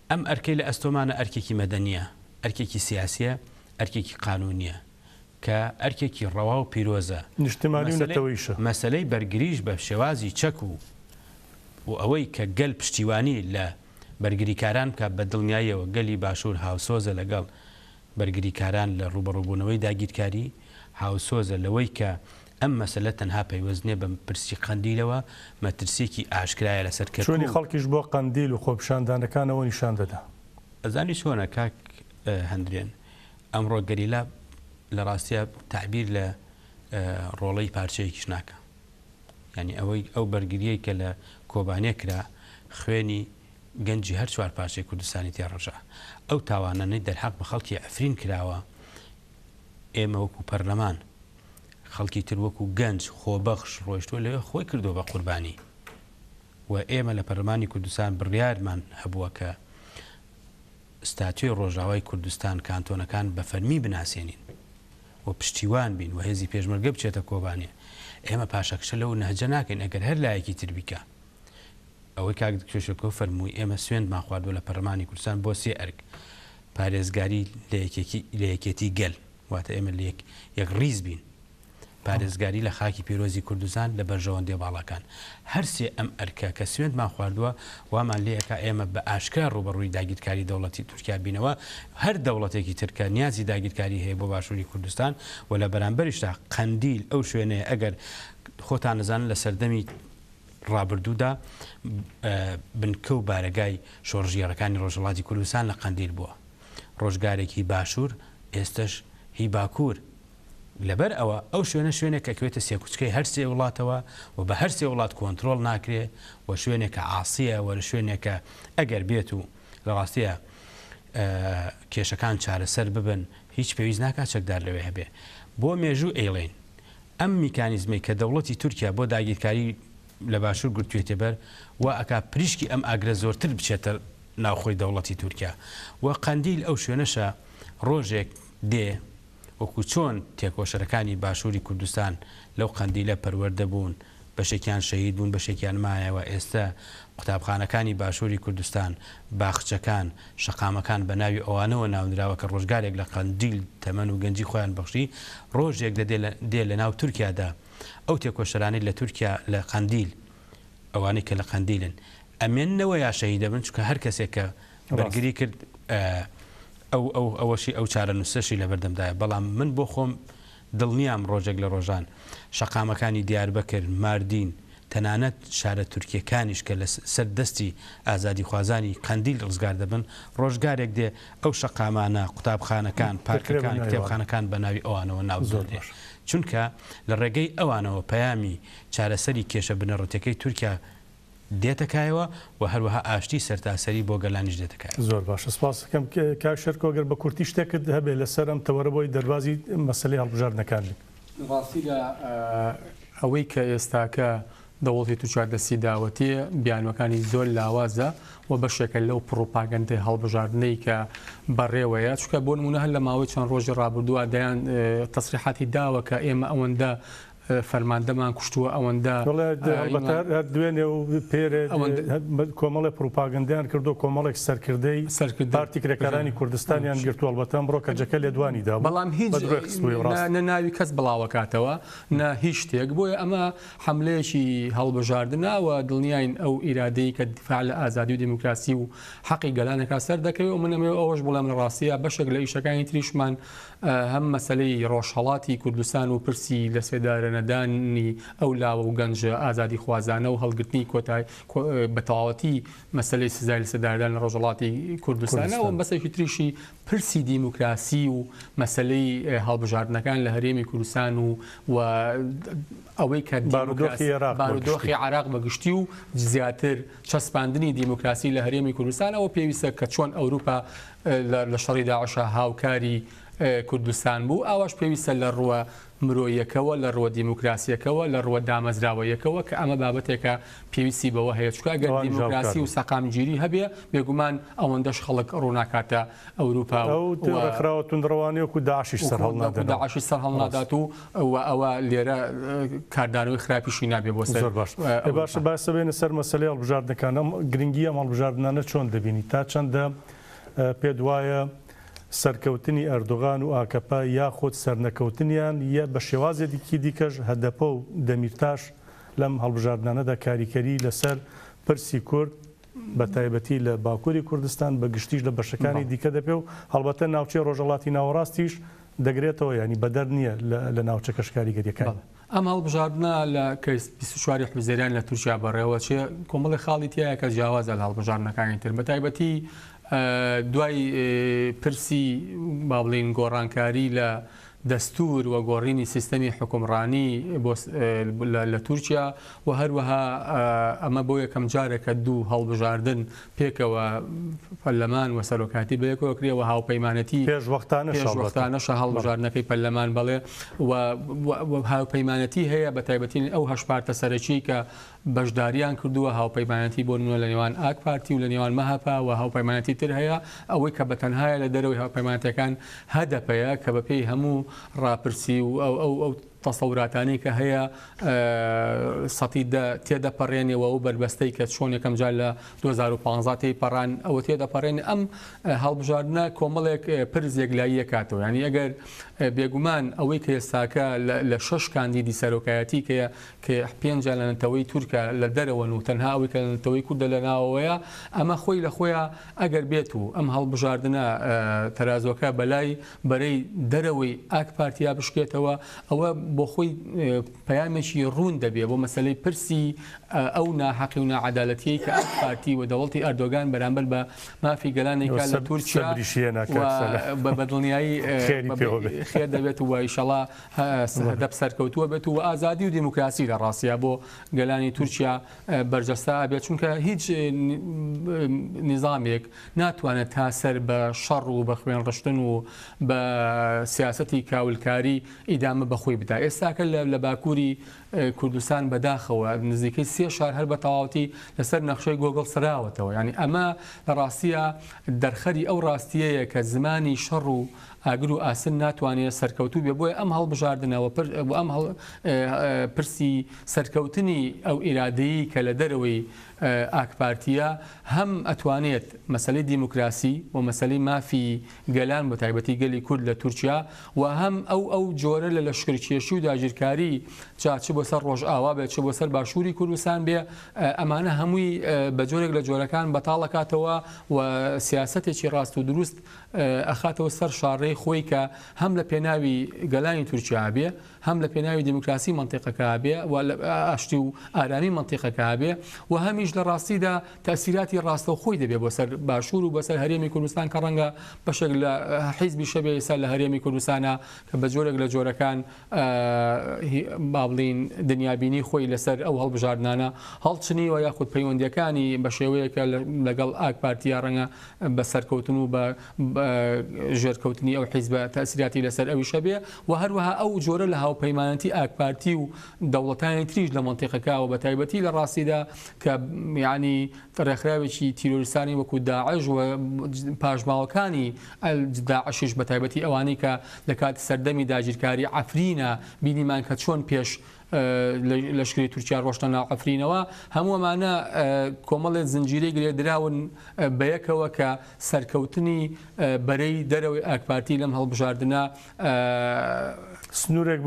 ئەم ئەرکەی لە ئەستۆمانە ئەرکێکی مەدەنیە ئەرکێکی سیاسیە ئەرکێکی قانونیە کە ئەرکێکی ڕەوا و پیرۆزە مەسلەی بەرگریش بە شێوازی چەک و ئەوەی کە گەل پشتیوانی لە بەرگریکاران کە بە دڵنیاییەوە گەلی باشوور هاوسۆزە لەگەڵ بەرگریکاران لە ڕوبەڕووبوونەوەی داگیرکاری هاوسۆزە لەوەی کە ئەم مەسلە تەنها پەیوەزنێ بە پرسی قەندیلەوە مەترسێکی ئاشکرایە لەسەر کە چۆنی خەڵکیش بۆ قەندیل و خۆپشاندانەکانەوە نیشان دەدا ئەزانی چۆنە کاک هەندرێن ئەمڕۆ گەریلا لە ڕاستیە تعبیر لە ڕۆڵەی پارچەیەکیش ناکە ینی ئەو بەرگریەی کە لە کۆبانێ کرا خوێنی گەنجی هەر چوار پارچەی کوردستانی تێڕژە ئەو تاوانانەی دەرحەق بە خەڵکی ئەفرین کراوە ئێمە وەکو پەرلەمان خەڵکی تر وەکو گەنج خۆبەخش ڕۆیشتووە لەوێ خۆی کردو بە قوربانی و ئێمە لە پەرلەمانی کوردستان بڕیارمان هەبووە کە ستاتوی ڕۆژاوای کوردستان کانتۆنەکان بە فەرمی بناسیێنین و پشتیوان بین و هێزی پێشمەرگە بچێتە کۆبانێ ئێمە پاشەکشە لەو نەهجە ناکەین ئەگەر هەر لایەکی تر بیکە ئەوەی کاک دکتۆر فەرمووی ئێمە سوێندمان خواردووە لە پەرلەمانی کوردستان بۆ 3 ئەرک پارێزگاری لە یەکێتی گەل واتە ئێمە لە یەک ڕیز بین پارێزگاری لە خاکی پیرۆزی کوردستان لە بەرژەوەندێ باڵەکان هەرسێ ئەم ئەرکە کە سوێندمان خواردووە وامان لێەکە ئێمە بە ئاشکار ڕوبەڕووی داگیرکاری دەوڵەتی تورکیا بینەوە هەر دەوڵەتێکی ترکە نیازی داگیرکاری هەیە بۆ باشووری کوردستان و لە بەرامبەریشدا قەندیل ئەو شوێنەیە ئەگەر خۆتان نزانن لە سەردەمی ڕابردوودا بنکە و بارەگای شۆڕژیێڕەکانی ڕۆژهەڵاتی کوردستان لە قەندیل بووە ڕۆژگارێکی باشوور ئێستش هی باکوور لەبەر ئەوە ئەو شوێنێک کەکوێتە سێکوچکەی هەر سێ وڵاتەوە و بە هەر سێ وڵات کۆنتترۆل ناکرێ و شوێنێکە ئاسیە وە شوێنێکە ئەگەر بێت و لە ڕاستیە کێشەکان چارەسەر ببن هیچ پێویست ناکات چەکدار لەوێ هەبێ بۆ مێژوو ئێڵێن ئەم میکانیزمی کە دەوڵەتی تورکیا بۆ داگیرکاری لە باشوور گرتوێتە بەر و ئەکا پریشکی ئەم ئاگرە زۆرتر بچێتە ناوخۆی دەوڵەتی تورکیا و قەندیل ئەو شوێنەشە ڕۆژێک دێ وەکو چۆن تێکۆشەرەکانی باشووری کوردستان لەو قەندیلە پەروەردە بوون بەشێکیان شەهید بوون بەشێکیان مایەوە ئێستا قوتابخانەکانی باشووری کوردستان باخچەکان شەقامەکان بە ناوی ئەوانەوە ناونراوە کە ڕۆژگارێک لە قەندیل تەمەن و گەنجی خۆیان بەخشی ڕۆژێک دێ لە ناو تورکیادا ئەو تێکۆشەرانی لە تورکیا لە قەندیل ئەوانەی کە لە قەندیلن ئەمێننەوە یا شەهید دەبن چونکە هەر کەسێک کە بەرگری کرد ئەوەشی ئەو چارە نووسەشی لە بەردەمدایە بەڵام من بۆ خۆم دڵنیام ڕۆژێک لە ڕۆژان شەقامەکانی دیاربەکرد ماردین تەنانەت شارە تورکیەکانیش کە لە سەردەستی ئازادی خوازانی قەندیل ڕزگار دەبن ڕۆژگارێک دێ ئەو شەقامانە قوتابخانەکان پارکەکان کتێبخانەکان بە ناوی ئەوانەوە ناوزۆر دێ چونکە لە ڕێگەی ئەوانەوە پەیامی چارەسەری کێشە بنەڕەتەکەی تورکیا دێتەکایەوە و هەروەها ئاشتی سەرتاسەری بۆ گەلانیش دێتەکای زۆر باشە سپاس دەکەم کاک شەرکۆگەر بە کورتی شتێکت هەبێ لەسەر ئەم تەوەرەبەوەی دەربازی مەسەلەی هەڵبژاردنەکان ڕاستی لە ئەوەی کە ئێستاکە دەوڵەتی تورکیا دەستی داوەتیە بیانوەکانی زۆر لاوازە و بەشێکە لەو پڕۆپاگەندەی هەڵبژاردنەی کە بەڕێوەیە چونکە بۆ نمونە هەر لە ماوەی چەند ڕۆژی ڕابردووە دەیان تەسریحاتی داوە کە ئێمە ئەوەندە فەرماندەمان کوشتووە ئەوەندە دوێنێ و پێرە کۆمەڵی پروپاگەندیان کردو کۆمەڵێک سەرکردەی پارتی کرێکارانی کوردستانیان گرتو ئەلبەتە ئەمڕۆ کەجەکە لێدوانیدا بەڵام هیچ نەناوی کەس بڵاوەکاتەوە نە هیچ شتێک بۆیە ئەمە حملەیەکی هەڵبژاردنەوە دڵنیاین ئەو ئیرادەی کە دیفاع لە ئازادی و دیموکراسی و حەقی گەلانێکا سەر دەکەوێت و منەمێ ئەوەش بڵێم لە ڕاستیە بەشێک لە ئیشەکانی تریشمان هەم مەسلەی ڕۆژهەڵاتی کوردستان و پرسی لە سێدارە نەدانی ئەو لاوە و گەنج ئازادی خوازانە و هەڵگرتنی کۆتای بەتەواوەتی مەسلەی سزای لە سێدارەدان لە ڕۆژهەڵاتی کوردستانەوە بەسێکی تریشی پرسی دیموکراسی و مەسلەی هەڵبژاردنەکان لە هەرێمی کوردستان و ئەوەی کە بارودۆخی عراق بەگشتی و زیاتر چەسپاندنی دیموکراسی لە هەرێمی کوردستانەوە پێویستە کە چۆن ئەوروپا لە شەڕی داعشە هاوکاری کوردستان بوو ئەوەش پێویستە لە ڕووە مرۆیەکەوە لە ڕووە دیموکراسیەکەەوە لە ڕووە دامەزراوەیەکەوە کە ئەمە بابەتێکە پێویستی بەوە هەیە چکە گەر دیموکراسی و سەقامگیری هەبێ بێگومان ئەوەندەش خەڵک ڕووناکاتە ئەوروپا خراوە تونندڕەوانیوەکو داعشیش سەر هەڵنادات و ئەوە لێرە کاردانەوەی خراپیشی نابێ بۆ سەر باشە باسە بێنە سەر مەسەلەی هەڵبژاردنەکان گرنگی ئەم هەڵبژاردنانە چۆن دەبینی تا چەندە پێت وایە سەرکەوتنی ئەردوغان و ئاکەپا یاخۆت سەرنەکەوتنیان یە بە شێوازێکی دیکەش هەدەپە و دەمیرتاش لەم هەڵبژاردنانەدا کاریکەری لەسەر پرسی کورد بە تایبەتی لە باکووری کوردستان بە گشتیش لە بەشەکانی دیکە دەپێ و هەڵبەتە ناوچەی ڕۆژەڵاتی ناوەڕاستیش دەگرێتەوە ینی بەدەر نییە لە ناوچە کەشکاریگەریەکان. ئەم هەڵبژاردنە لە 24 حوزێران لە تورکیا بەڕێوە چێ کۆمەڵی خاڵی تایە کە جیاوازە لە هەڵبژاردنەکانی تر بە تایبەتی دوای پرسی با بڵین گۆڕانکاری لە دەستور و گۆڕینی سیستەمی حکومڕانی لە تورکیا و هەروەها ئەمە بۆ یەکەم جارێکە دوو هەڵبژاردن پێکەوە پەرلەمان و سەرۆکاتی بەیەکەوە کرێەوە هاوپەیمانەتی پێشوەختانەش هەڵبژاردنەکەی پەرلەمان بڵێ و هاوپەیمانەتی هەیە بە تایبەتی ئەو هەش پارتە سەرەکی کە بەشداریان کردووە هاوپەیمانەتی بۆ نمونە لە نێوان ئاک پارتی و لە نێوان مەهاپا و هاوپەیمانەتی تر هەیە ئەوەی کە بەتەنهایە لە دەرەوەی هاوپەیمانەتەکان هەدەپەیە کە بەپێی هەموو ڕاپرسی و ئەو تەسەوراتانی کە هەیە سەتی تێدەپەڕێنەوە و بربەستەی کە چۆن یەکەم جار لە 2015 پەڕان ئەوە تێدەپەڕێنێ ئەم هەڵبژاردنە کۆمەڵێک پرز یەکلاییە کاتەوە ینی ئەگەر بێگومان ئەوەی کە ئێستاکە لە 6 کاندیدی سەرۆکایەتی کە 5 لە نەتەوەی تورکە لە دەرەوە و تەنها ئەوەی کە لە نەتەوەی کوردە لە ناوەوەیە ئەمە خۆی لە خۆیان ئەگەر بێت و ئەم هەڵبژاردنە تەرازۆکە بەلای بەرەی دەرەوەی ئاک پارتیا بشکێتەوە ئەوە بۆ خۆی پەیامێکی ڕوون دەبێت بۆ مەسلەی پرسی ئەو ناحەقی و ناعەدالەتیەی کە ئاک پارتی و دەوڵەتی ئەردۆگان بەرامبەر بە مافی گەلانێکا لە تورکیا بە بەدڵنیایی خێر دەبێت و ئینشەڵا هەدەف سەرکەوتووە بێت و ئازادی و دیموکراسی لە ڕاستیە بۆ گەلانی تورکیا بەرجەستا بێت چونکە هیچ نظامێک ناتوانێت تا سەر بە شەڕ و بە خوێن ڕشتن و بە سیاسەتی کاولکاری ئیدامە بەخۆی بدا. ئێستاکە لە باکووری کوردستان بەداخەوە نزیکەی 3 شار هەر بە تەواوەتی لەسەر نەخشەی گۆگڵ سراوەتەوە ینی ئەمە لە ڕاستیە دەرخەری ئەو ڕاستیەیە کە زمانی شەڕ و ئاگر و ئاسن ناتوانێت سەرکەوتوو بێ بۆیە ئەم هەڵبژاردنەوە ئەم پرسی سەرکەوتنی ئەو ئیرادەیی کە لە دەرەوەی ئاکپارتیە هەم ئەتوانێت مەسەلەی دیموکراسی و مەسەلەی مافی گەلان بە تایبەتی گەلی کورد لە تورکیا و هەم ئەو جۆرە لە لەشکرکێشی و داگیرکاری چ بۆ سەر ڕۆژئاوا بێت چ بۆ سەر باشووری کوردستان بێ ئەمانە هەمووی بە جۆرێک لە جۆرەکان بەتاڵەکاتەوە و سیاسەتێکی ڕاست و دروست ئەخاتەوە سەر شاڕێی خۆی کە هەم لە پێناوی گەلانی تورکیا بێ هەم لە پێناوی دیموکراسی منطقەکە بێ و ئاشتی و ئارامی منطقەکە بێ و هەمیش لە ڕاستیدا تەسیراتی ڕاستە و خۆی دەبێت بۆ سەر باشوور و بەسەر هەرێمی کوردستان کە ڕەنگە بەشێک لە حیزبی شەبێ ئێستا لە هەرێمی کوردستانە کە بە جۆرێک لە جۆرەکان با بڵین دنیابینی خۆی لەسەر ئەو هەڵبژاردنانە هەڵچنیوە یاخود پەیوەندیەکانی بە شێوەیەکە لەگەڵ ئاک پارتیا ڕەنگە بە سەرکەوتن و بە ژێرکەوتنی ئەو حیزبە تەسیراتی لەسەر ئەوی شەبێ و هەروەها ئەو جۆرە لە هاوپەیمانەتی ئاک پارتی و دەوڵەتانی تریش لە منطقەکەوە بە تایبەتی لە ڕاستیدا کە یعنی ڕێکخراوێکی تیرۆریستانی وەکو داعش و پاشماوەکانی داعشیش بە تایبەتی ئەوانەی کە لە کاتی سەردەمی داگیرکاری عەفرینە بینیمان کە چۆن پێش لەشکری تورکیا ڕۆشتە ناو عەفرینەوە هەموو ئەمانە کۆمەڵێک زنجیرەی گرێدراون بەیەکەوە کە سەرکەوتنی بەرەی دەرەوەی ئاک پارتی لەم هەڵبژاردنە سنوورێک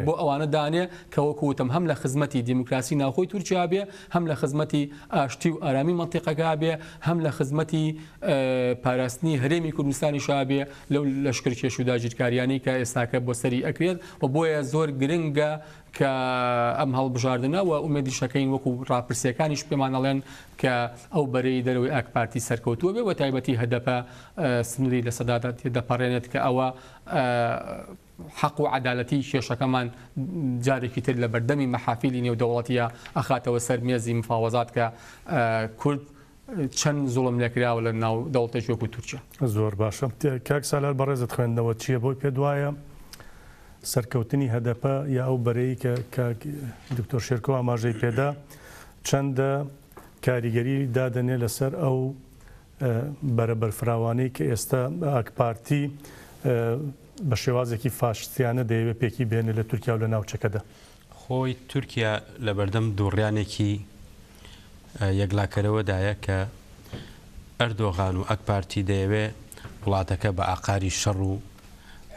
بۆ ئەوانە دانێ کە وەکوتم هەم لە خزمەتی دیموکراسی ناوخۆی تورکیا بێ هەم لە خزمەتی ئاشتی و ئارامی منطقەکە بێ هەم لە خزمەتی پاراستنی هەرێمی کوردستانی شابێ لەو لەشکرکێش و داگیرکاریانی کە ئێستاکە بۆ سەری ئەکرێت و بۆیە زۆر گرنگە کە ئەم هەڵبژاردنە و ئومێدی شەکەین وەکو ڕاپرسیەکانیش پێمانەڵێن کە ئەو بەرەی دەرەوەی ئاک پارتی سەرکەوتووە بێ و تایبەتی هەدەپە سنووری لە سەدادا دەپەڕێنێت کە ئەوە حق و عدالەتی کێشەکەمان جارێکی تر لە بەردەمی مەحافیلی نێودەوڵەتیە ئەخاتەوە سەر مێزی مفاوەزات کە کورد چەند زوڵم لێکراوە لە ناو دەوڵەتێکی وەکو تورکیا. زۆر باشە کاک سالار بەڕێزت خوێندنەوە چییە بۆی پێ دوایە سەرکەوتنی هەدەپە یا ئەو بەرەی کە دکتۆر شێرکۆ ئاماژەی پێدا چەندە کاریگەری دادەنێ لەسەر ئەو بەرەبەرفراوانەی کە ئێستا ئاکپارتی بە شێوازێکی فاشستیانە دەیەوێت پێکی بێنێ لە تورکیا و لە ناوچەکەدا. خۆی تورکیا لە بەردەم دووڕیانێکی یەکلاکەرەوەدایە کە ئەردۆغان و ئەکپارتی دەیەوێت وڵاتەکە بە ئاقاری شەڕ و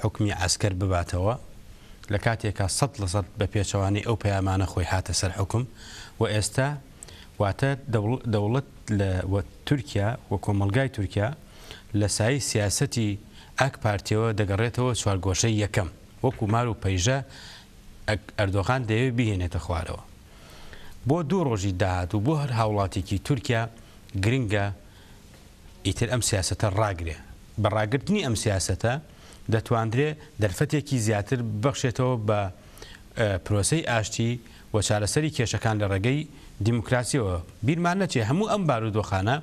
حکمی عسکەر بباتەوە لە کاتێکە 100% بە پێچەوانی ئەو پەیامانە خۆی هاتە سەر حکم و ئێستا واتە دەوڵەت لە تورکیا و کۆمەلگای تورکیا لە سایی سیاسەتی ئەکپارتیەوە دەگەڕێتەوە چوارگۆشەی یەکەم وەکو مار و پەیژە ئەردۆغان دەیەوێت بهێنێتە خوارەوە. بۆ دوو ڕۆژی داهات و بۆ هەر هاوڵاتێکی تورکیا گرنگە ئیتر ئەم سیاسەتە ڕاگرێ. بە ڕاگرتنی ئەم سیاسەتە دەتواندرێ دەرفەتێکی زیاتر ببەخشێتەوە بە پرۆسەی ئاشتی و چارەسەری کێشەکان لە ڕێگەی دیموکراسیەوە. بیرمان نەچێ هەموو ئەم بارودۆخانە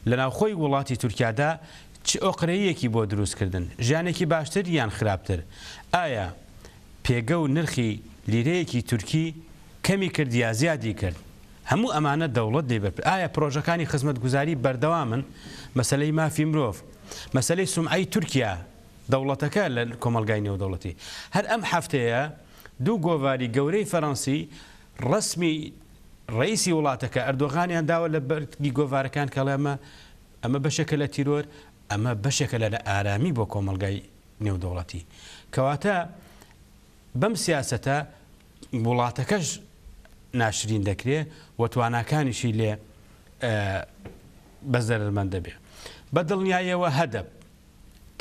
لە ناوخۆی وڵاتی تورکیادا چ ئۆقرەیەکی بۆ دروستکردن، ژیانێکی باشتر یان خراپتر؟ ئایا پێگە و نرخی لیرەیەکی تورکی کەمی کرد یا زیادی کرد؟ هەموو ئەمانە دەوڵەت دەیبەر. ئایا پرۆژەکانی خزمەتگوزاری بەردەوامن؟ مەسەلەی مافی مرۆڤ، مەسەلەی سومعەی تورکیا دەوڵەتەکە لە کۆمەلگای نێودەوڵەتی. هەر ئەم هەفتەیە دوو گۆڤاری گەورەی فەڕەنسی ڕسمی ڕئیسی وڵاتەکە ئەردۆغانیان داوە لە بەرگی گۆڤارەکان کەڵێمە ئەمە بەشێکە لە تیرۆر، ئەمە بەشێکە لە ئارامی بۆ کۆمەلگای نێودەوڵەتی. کەواتە بەم سیاسەتە وڵاتەکەش ناشرین دەکرێت و تواناکانیشی لێ بەزەرمەند دەبێت. بە دڵنیاییەوە هەدەپ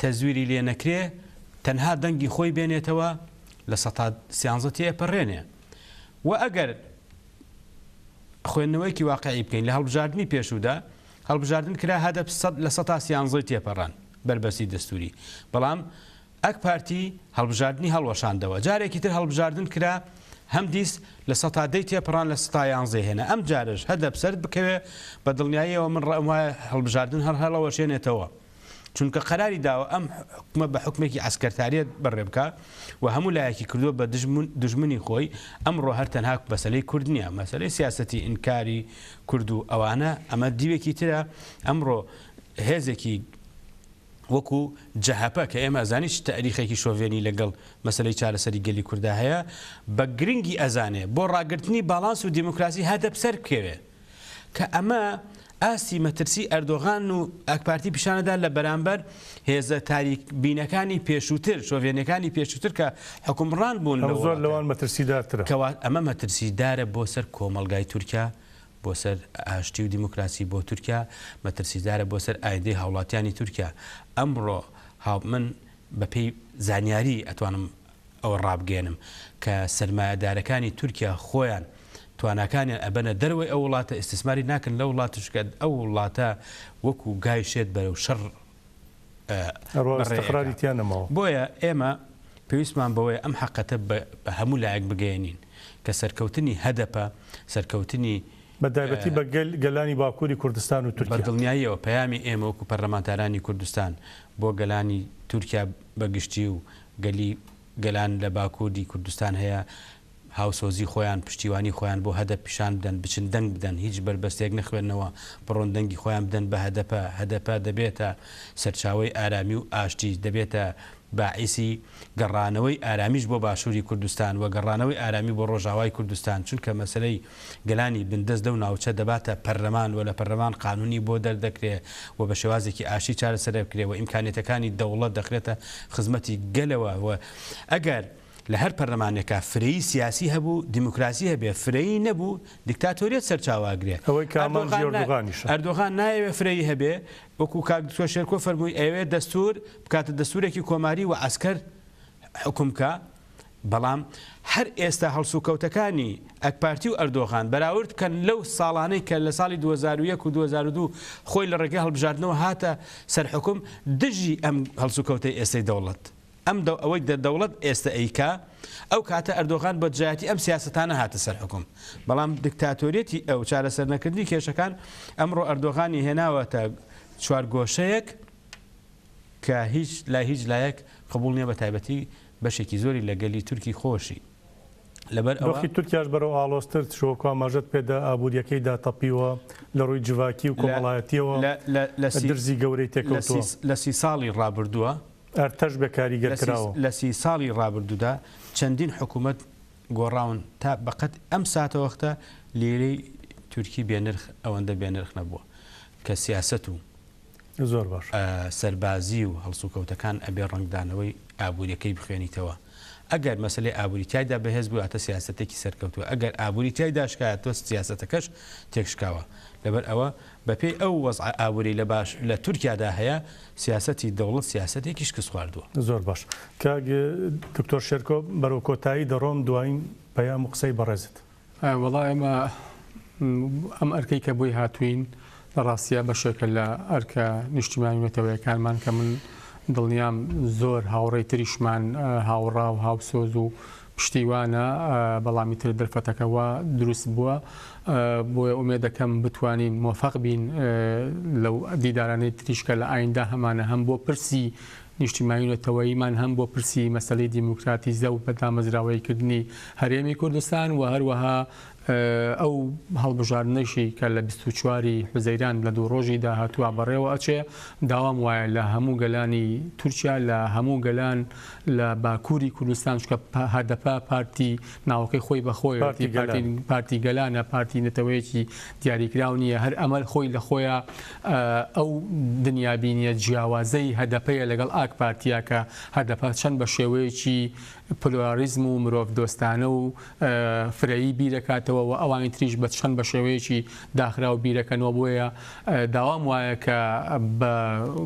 تەزویری لێ نەکرێ تەنها دەنگی خۆی بێنێتەوە لە 13 تێپەڕێنێ. و ئەگەر خوێندنەوەیکی واقعی بکەین لە هەڵبژاردننی پێشوودا هەڵبژاردن کرا هەدەپ لە 13 تێپەڕان بەربەسی دەستوری، بەڵام ئەکپارتی هەڵبژاردننی هەڵوەشاندەوە. جارێکی تر هەڵبژاردن کرا هەم دیست لە 100 تێپەڕان لە 11 هێنا. ئەم جارش هەدەپ سەر بکەوێ بە دڵنیاییەوە من ڕەم وایە هەڵبژاردن هەر هەڵەوەشێنێتەوە، چونکە قەراری داوە ئەم حکومە بە حکمێکی ئەسکەرتاریەت بەڕێ بکە و هەموو لایەکی کردووە بە دژمنی خۆی. ئەمڕۆ هەر تەنها مەسەلەی کورد نییە، مەسەلەی سیاسەتی ئینکاری کورد و ئەوانە ئەمە دیوێکی ترە. ئەمڕۆ هێزێکی وەکو جەهەپە کە ئێمە ئەزانی تاریخێکی شۆڤێنی لەگەڵ مەسەلەی چارەسەری گەلی کووردا هەیە بە گرنگی ئەزانێ بۆ ڕاگررتنی باڵانس و دیموکراسی هەدەپ سەر بکەوێ کە ئەمە ئاسی مەترسی ئەردۆغان و ئەکپارتی پیشانەدا لە بەرامبەر هێزە تاریک بینەکانی پێشووتر شۆڤێنەکانی پێشووتر کە حکومڕان بوون زۆر لەوان مەترسیدارترە. ئەمە مەترسیدارە بۆ سەر کۆمەلگای تورکیا، بۆ سەر ئاشتی و دیموکراسی بۆ تورکیا، مەترسیدارە بۆ سەر ئایدەی هاوڵاتیانی تورکیا. ئەمڕۆ من بەپێی زانیاری ئەتوانم ئەوە ڕابگەێنم کە سەرمایەدارەکانی تورکیا خۆیان تواناکانیان ئەبەنە دەروەی ئەو وڵاتە ئیسtisماری ناکەن لە وڵاتشکە ئەو وڵاتە وەکو گایشێت بەرەو شەڕ استقراریتیانەمەوە. بۆیە ئێمە پێویستمان بەوەی ئەم حەقەتە بە هەموو لایەک بگەێنین کە سەرکەوتنی هەدەپە سەرکەوتنی بەدایبەتی بە گەلانی باکووری کوردستان و تورکیا. بەدڵنیاییەوە پەیامی ئێمە وەکو پەرلەمانتارانی کوردستان بۆ گەلانی تورکیا بەگشتی و گەلان لە باکووری کوردستان هەیە هاوسۆزی خۆیان پشتیوانی خۆیان بۆ هەدەپ پیشان بدەن، بچن دەنگ بدەن، هیچ بربەستێک نەخوێنەوە، بڕۆن دەنگی خۆیان بدەن بە هەدەپە دەبێتە سەرچاوی ئارامی و ئاشتی، دەبێتە باعیسی گەڕانەوەی ئارامیش بۆ باشووری کوردستان و گەڕانەوەی ئارامی بۆ ڕۆژاوای کوردستان. چونکە مەسلەی گەلانی بندەست و ناوچە دەباتە پەرلەمان و لە پەرلەمان قانونی بۆ دەردەکرێت و بە شێوازێکی ئاشتی چارەسەر بکرێت و ئیمکانێتەکانی دەوڵەت دەخرێتە خزمەتی گەلەوە. و ئەگەر لە هەر پەرلەمانێکە فرەیی سیاسی هەبوو دیموکراسی هەبێ، فرەیی نەبوو دیکتاتۆریەت سەرچاواگرێت. ئەردۆغان نایەوێ فرەیی هەبێ، وەکو کاک دکتۆر شێرکۆ فەرمووی ئەوێ دەستور بکاتە دەستورێکی کۆماری و عەسکەر حکومکە. بەڵام هەر ئێستا هەڵسوکەوتەکانی ئەکپارتی و ئەردۆغان بەراورد بکەن لەو ساڵانەی کە لە ساڵی 2001 و 2002 خۆی لە ڕێگەی هەڵبژاردنەوە هاتە سەرحکوم دژی ئەم هەڵسوکەوتەی ئێستای دەوڵەت ئەوەی دەوڵەت ئێستا ئەیکا ئەو کاتە ئەردۆغان بە جایەتی ئەم سیاستانە هاتە سەر حکوم بەڵام دیکتاتۆریەتی ئەو چارەسەر نەکردنی کێشەکان ئەمڕۆ ئەردۆغانی هێناوەتە چوارگۆشەیەک کە هیچ لایەک قبول نییە بە تایبەتی بەشێکی زۆری لە گەلی تورکی خۆشی لەبەر ئەوەی تورکیاش بەرەو ئاڵۆستر شۆکە ماژەت پێدا ئابوووریەکەیدا تەپیوە لە ڕووی جڤاکی و کۆمەڵایەتیەوە درزی گەورەی تێکەوتووە لە 30 ساڵی ڕابردووە ئەرتەش بە کاریگەرکراوە لە 30 ساڵی ڕابردوودا چەندین حکوومەت گۆڕاون تا بەقەت ئەم ساتەوەختە لێرەی تورکی بێنرخ ئەوەندە بێنرخ نەبووە کە سیاست و زۆر باش سەربازی و هەڵسوکەوتەکان ئەبێ ڕنگدانەوەی ئابوووریەکەی بخوێنیتەوە ئەگەر مەسلەی ئابووری تایدا بەهێز بوو ئاتە سیاستێکی سەرکەوتووە ئەگەر ئابووری تایدا شکایە تۆ سیاستەکەش تێکشکاوە لەبەر ئەوە بەپێی ئەو وەزع ئابووری لە تورکیادا هەیە سیاسەتی دەوڵەت سیاسەتێکی شکست خواردووە زۆر باش کاک دکتۆر شێرکۆ بەرەو کۆتایی دەڕۆم دوایین پەیام و قسەی بەڕێزت وەڵا ئێمە ئەم ئەرکەی کە بۆی هاتوین لە ڕاستیە بەشێکە لە ئەرکە نیشتیمانی نەتەوەیەکانمان کە من دڵنیام زۆر هاوڕێی تریشمان هاوڕا و هاوسۆز و پشتیوانە بەڵامی تر دەرفەتەکەەوە دروست بووە بۆیە ئومێ دەکەم بتوانین مۆفەق بین لەو دیدارانەی تریشکە لە ئایندا هەمانە هەم بۆ پرسی نیشتیمانیونەتەوەیمان هەم بۆ پرسی مەسەلەی دیموکراتیزە و بەدامەزراوەیکردنی هەرێمی کوردستان و هەروەها ئەو هەڵبژاردنەشی کە لە 24 حوزەیران لە دوو ڕۆژی داهاتووە بەڕێوە ئەچێ داوام وایە لە هەموو گەلانی تورکیا لە هەموو گەلان لە باکووری کوردستان چکە هەدەپا پارتی ناوەکەی خۆی بەخۆی پارتی گەلانە پارتی نەتەوەیەکی دیاریکراو نییە هەر ئەمەل خۆی لە خۆیە ئەو دنیابینیە جیاوازەی هەدەپەیە لەگەڵ ئاک پارتیا کە هەدەپا چەند بە شێوەیەکی پلۆراریزم و مرۆڤ دۆستانە و فرەیی بیرەکاتەوە و ئەوانی تریش بە چەند بە شێوەیەکی داخرا و بیرەکەنەوە بۆیە داوام وایە کە بە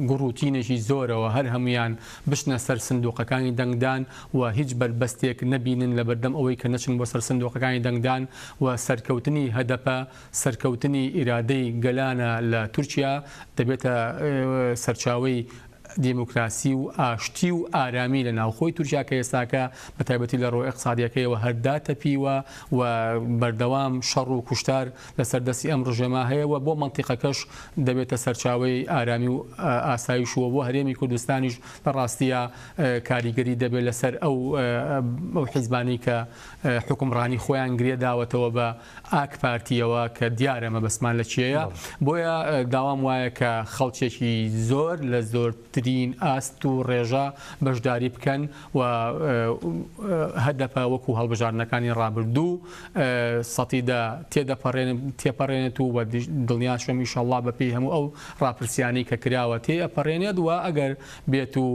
گوڕوتینێکی زۆرەوە هەر هەمویان بشنە سەر سندوقەکانی دەنگدان و هیچ بەربەستێک نەبینن لە بەردەم ئەوەی کە نەچن بۆ سەر سندوقەکانی دەنگدان و سەرکەوتنی هەدەپە سەرکەوتنی ئیرادەی گەلانە لە تورکیا دەبێتە سەرچاوەی دیموکراسی و ئاشتی و ئارامی لە ناوخۆی تورکیا کە ئێستاکە بە تایبەتی لە ڕۆی اقتصادیەکەیەوە هەردا تەپیوە و بەردەوام شەڕ و کوشتار لەسەر دەستی ئەم ڕژێما هەیەوە بۆ مەنتیقەکەش دەبێتە سەرچاوەی ئارامی و ئاسایشوە بۆ هەرێمی کوردستانیش لە ڕاستیە کاریگەری دەبێت لەسەر ئەو حیزبانی کە حکومڕانی خۆیان گرێ داوەتەوە بە ئاک پارتیەوە کە دیارەمە بەسمان لە چیەیە بۆیە داوام وایە کە خەڵکێکی زۆر لە زۆرترین ئاست و ڕێژە بەشداری بکەن و هەدەپە وەکو هەڵبژاردنەکانی ڕابردوو سەتیدا تێپەڕێنێت و دڵنیاشەم ئینشەڵڵا بەپێی هەموو ئەو ڕاپرسیانی کە کراوە تێپەڕێنێت و ئەگەر بێت و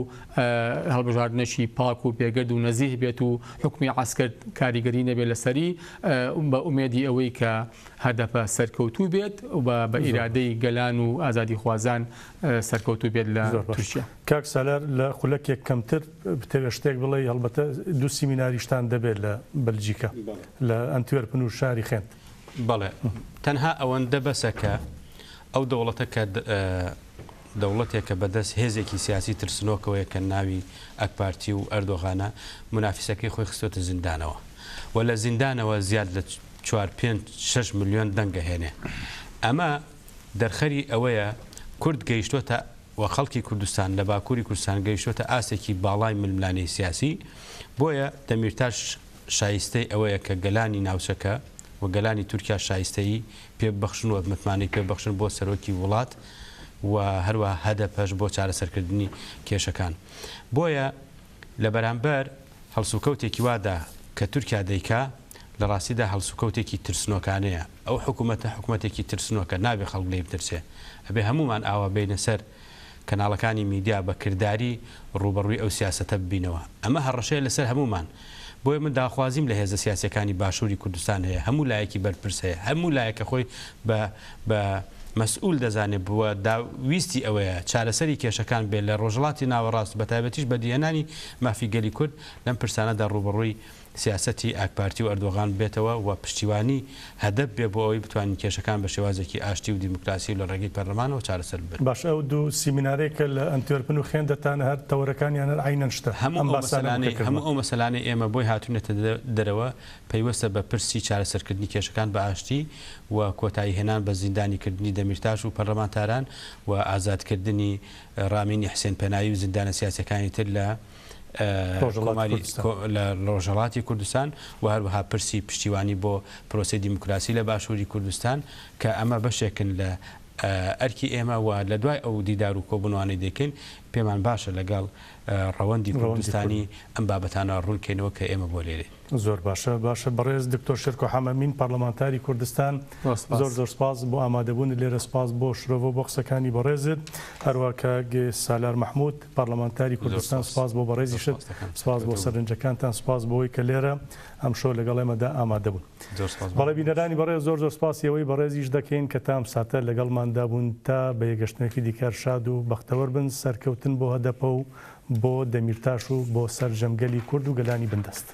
هەڵبژاردنەشی پاک و پێگرد و نەزیه بێت و حکومی عسکر کاریگەری نەبێت لەسەری بە ئومێدی ئەوەی کە هەدەپە سەرکەوتوو بێت و بە ئیرادەی گەلان و ئازادی خوازان سەرکەوتوو بێت لە تورکیا. کاک سالار لە خولەکێک کەمتر بتەوێ شتێک بڵێ هەڵبەتە دوو سیمیناریشتان دەبێت لە بەلجیکا لە ئەنتوێرپن و شاری خێن. بەڵێ تەنها ئەوەندە بەسەکە ئەو دەوڵەتە کە دەوڵەتێکە بەدەست هێزێکی سیاسی ترسنۆکەوەیە کە ناوی ئەکپارتی و ئەردۆغانە منافیسەکەی خۆی خستۆتە زیندانەوە و لە زیندانەوە زیاد لە 4-5-6 ملیۆن دەنگە هێنێ. ئەمە دەرخەری ئەوەیە کورد گەیشتوتە و خەڵکی کوردستان لە باکووری کوردستان گەیشتوتە ئاسێکی باڵای ململانەی سیاسی بۆیە دەمیرتاش شایستەی ئەوەیە کە گەلانی ناوچەکە و گەلانی تورکیا شایستەی پێبەخشن و متمانەی پێبەخشن بۆ سەرۆکی وڵات و هەروە هەدەپەش بۆ چارەسەرکردنی کێشەکان. بۆیە لە بەرامبەر هەڵسوکەوتێکی وادا کە تورکیا دەیکا لە ڕاستیدا هەڵسوکەوتێکی ترسنۆکانەیە ئەو حکوومەتێکی ترسنۆکە نابێ خەڵک لێ بترسێ ئەبێ هەمومان ئاوا بینە سەر کەناڵەکانی میدیا بە کردداری ڕوبەڕووی ئەو سیاسەتە ببینەوە. ئەمە هەڕەشەیە لەسەر هەمومان بۆیە من داخوازیم لە هێزە سیاسەکانی باشووری کوردستان هەیە هەموو لایەکی بەرپرس هەیە هەموو لایەکە خۆی بە مەسئول دەزانێت بووە داویستی ئەوەیە چارەسەری کێشەکان بێت لە ڕۆژڵاتی ناوەڕاست بە تایبەتیش بە دیێنانی مافی گەلی کورد لەم پرسانەدا ڕوبەڕووی سیاسەتی ئاکپارتی و ئەردۆغان بێتەوە و پشتیوانی هەدەف بێ بۆ ئەوەی بتوانین کێشەکان بە شێوازێکی ئاشتی و دیموکراسی لە ڕێگەی پەرلەمانەوە چارەسەر بن. باش ئەو دوو سیمینارێکە لە ئەنتوێرپن و خوێندەتان هەر تەورەکانیان هەر عینەن شتە هەموو ئەو مەسەلانەی ئێمە بۆی هاتوونەتە دەرەوە پەیوەستە بە پرسی چارەسەرکردنی کێشەکان بە ئاشتی و کۆتایی هێنان بە زیندانیکردنی دەمیرتاش و پەرلەمانتاران و ئازادکردنی ڕامینی حسێن پەنایی و زیندانە سیاسەکانی تر لە ڕۆژهەڵاتی کوردستان و هەروەها پرسی پشتیوانی بۆ پرۆسی دیموکراسی لە باشووری کوردستان کە ئەمە بەشێکن لە ئەرکی ئێمە و لە دوای ئەو دیدار و کۆبوونوانەی دەکەین پێمان باشە لەگەڵ ڕەوەندی کوردستانی ئەم بابەتانە ڕوونکەینەوە کە ئێمە بۆ لێرێ. زۆر باشە بەڕێز دکتۆر شێرکۆ حەمەمین پەرلەمانتاری کوردستان زۆر سپاس بۆ ئامادەبوون لێرە سپاس بۆ شرۆڤ بۆ قسەکانی بەڕێزت هەروە کە سالار مەحموود پەرلەمانتاری کوردستان سپاس بۆ بەڕێزیشت سپاس بۆ سەرنجەکانتان سپاس بۆەوەی کە لێرە ئەم شۆ لەگەڵ ئێمەدا ئامادەبوون. بەڵێ بینەرانی بەڕێز زۆر سپاسیەوەی بەڕێزیش دەکەین کە تام ساتە لەگەڵماندابوون تا بە یەگەشتنێکی دیکار شاد و بەختەوەر بن سەرکەوتن بۆ هەدەپە و بۆ دەمیرتاش و بۆ سەرجەمگەلی کورد و گەلانی بندەست.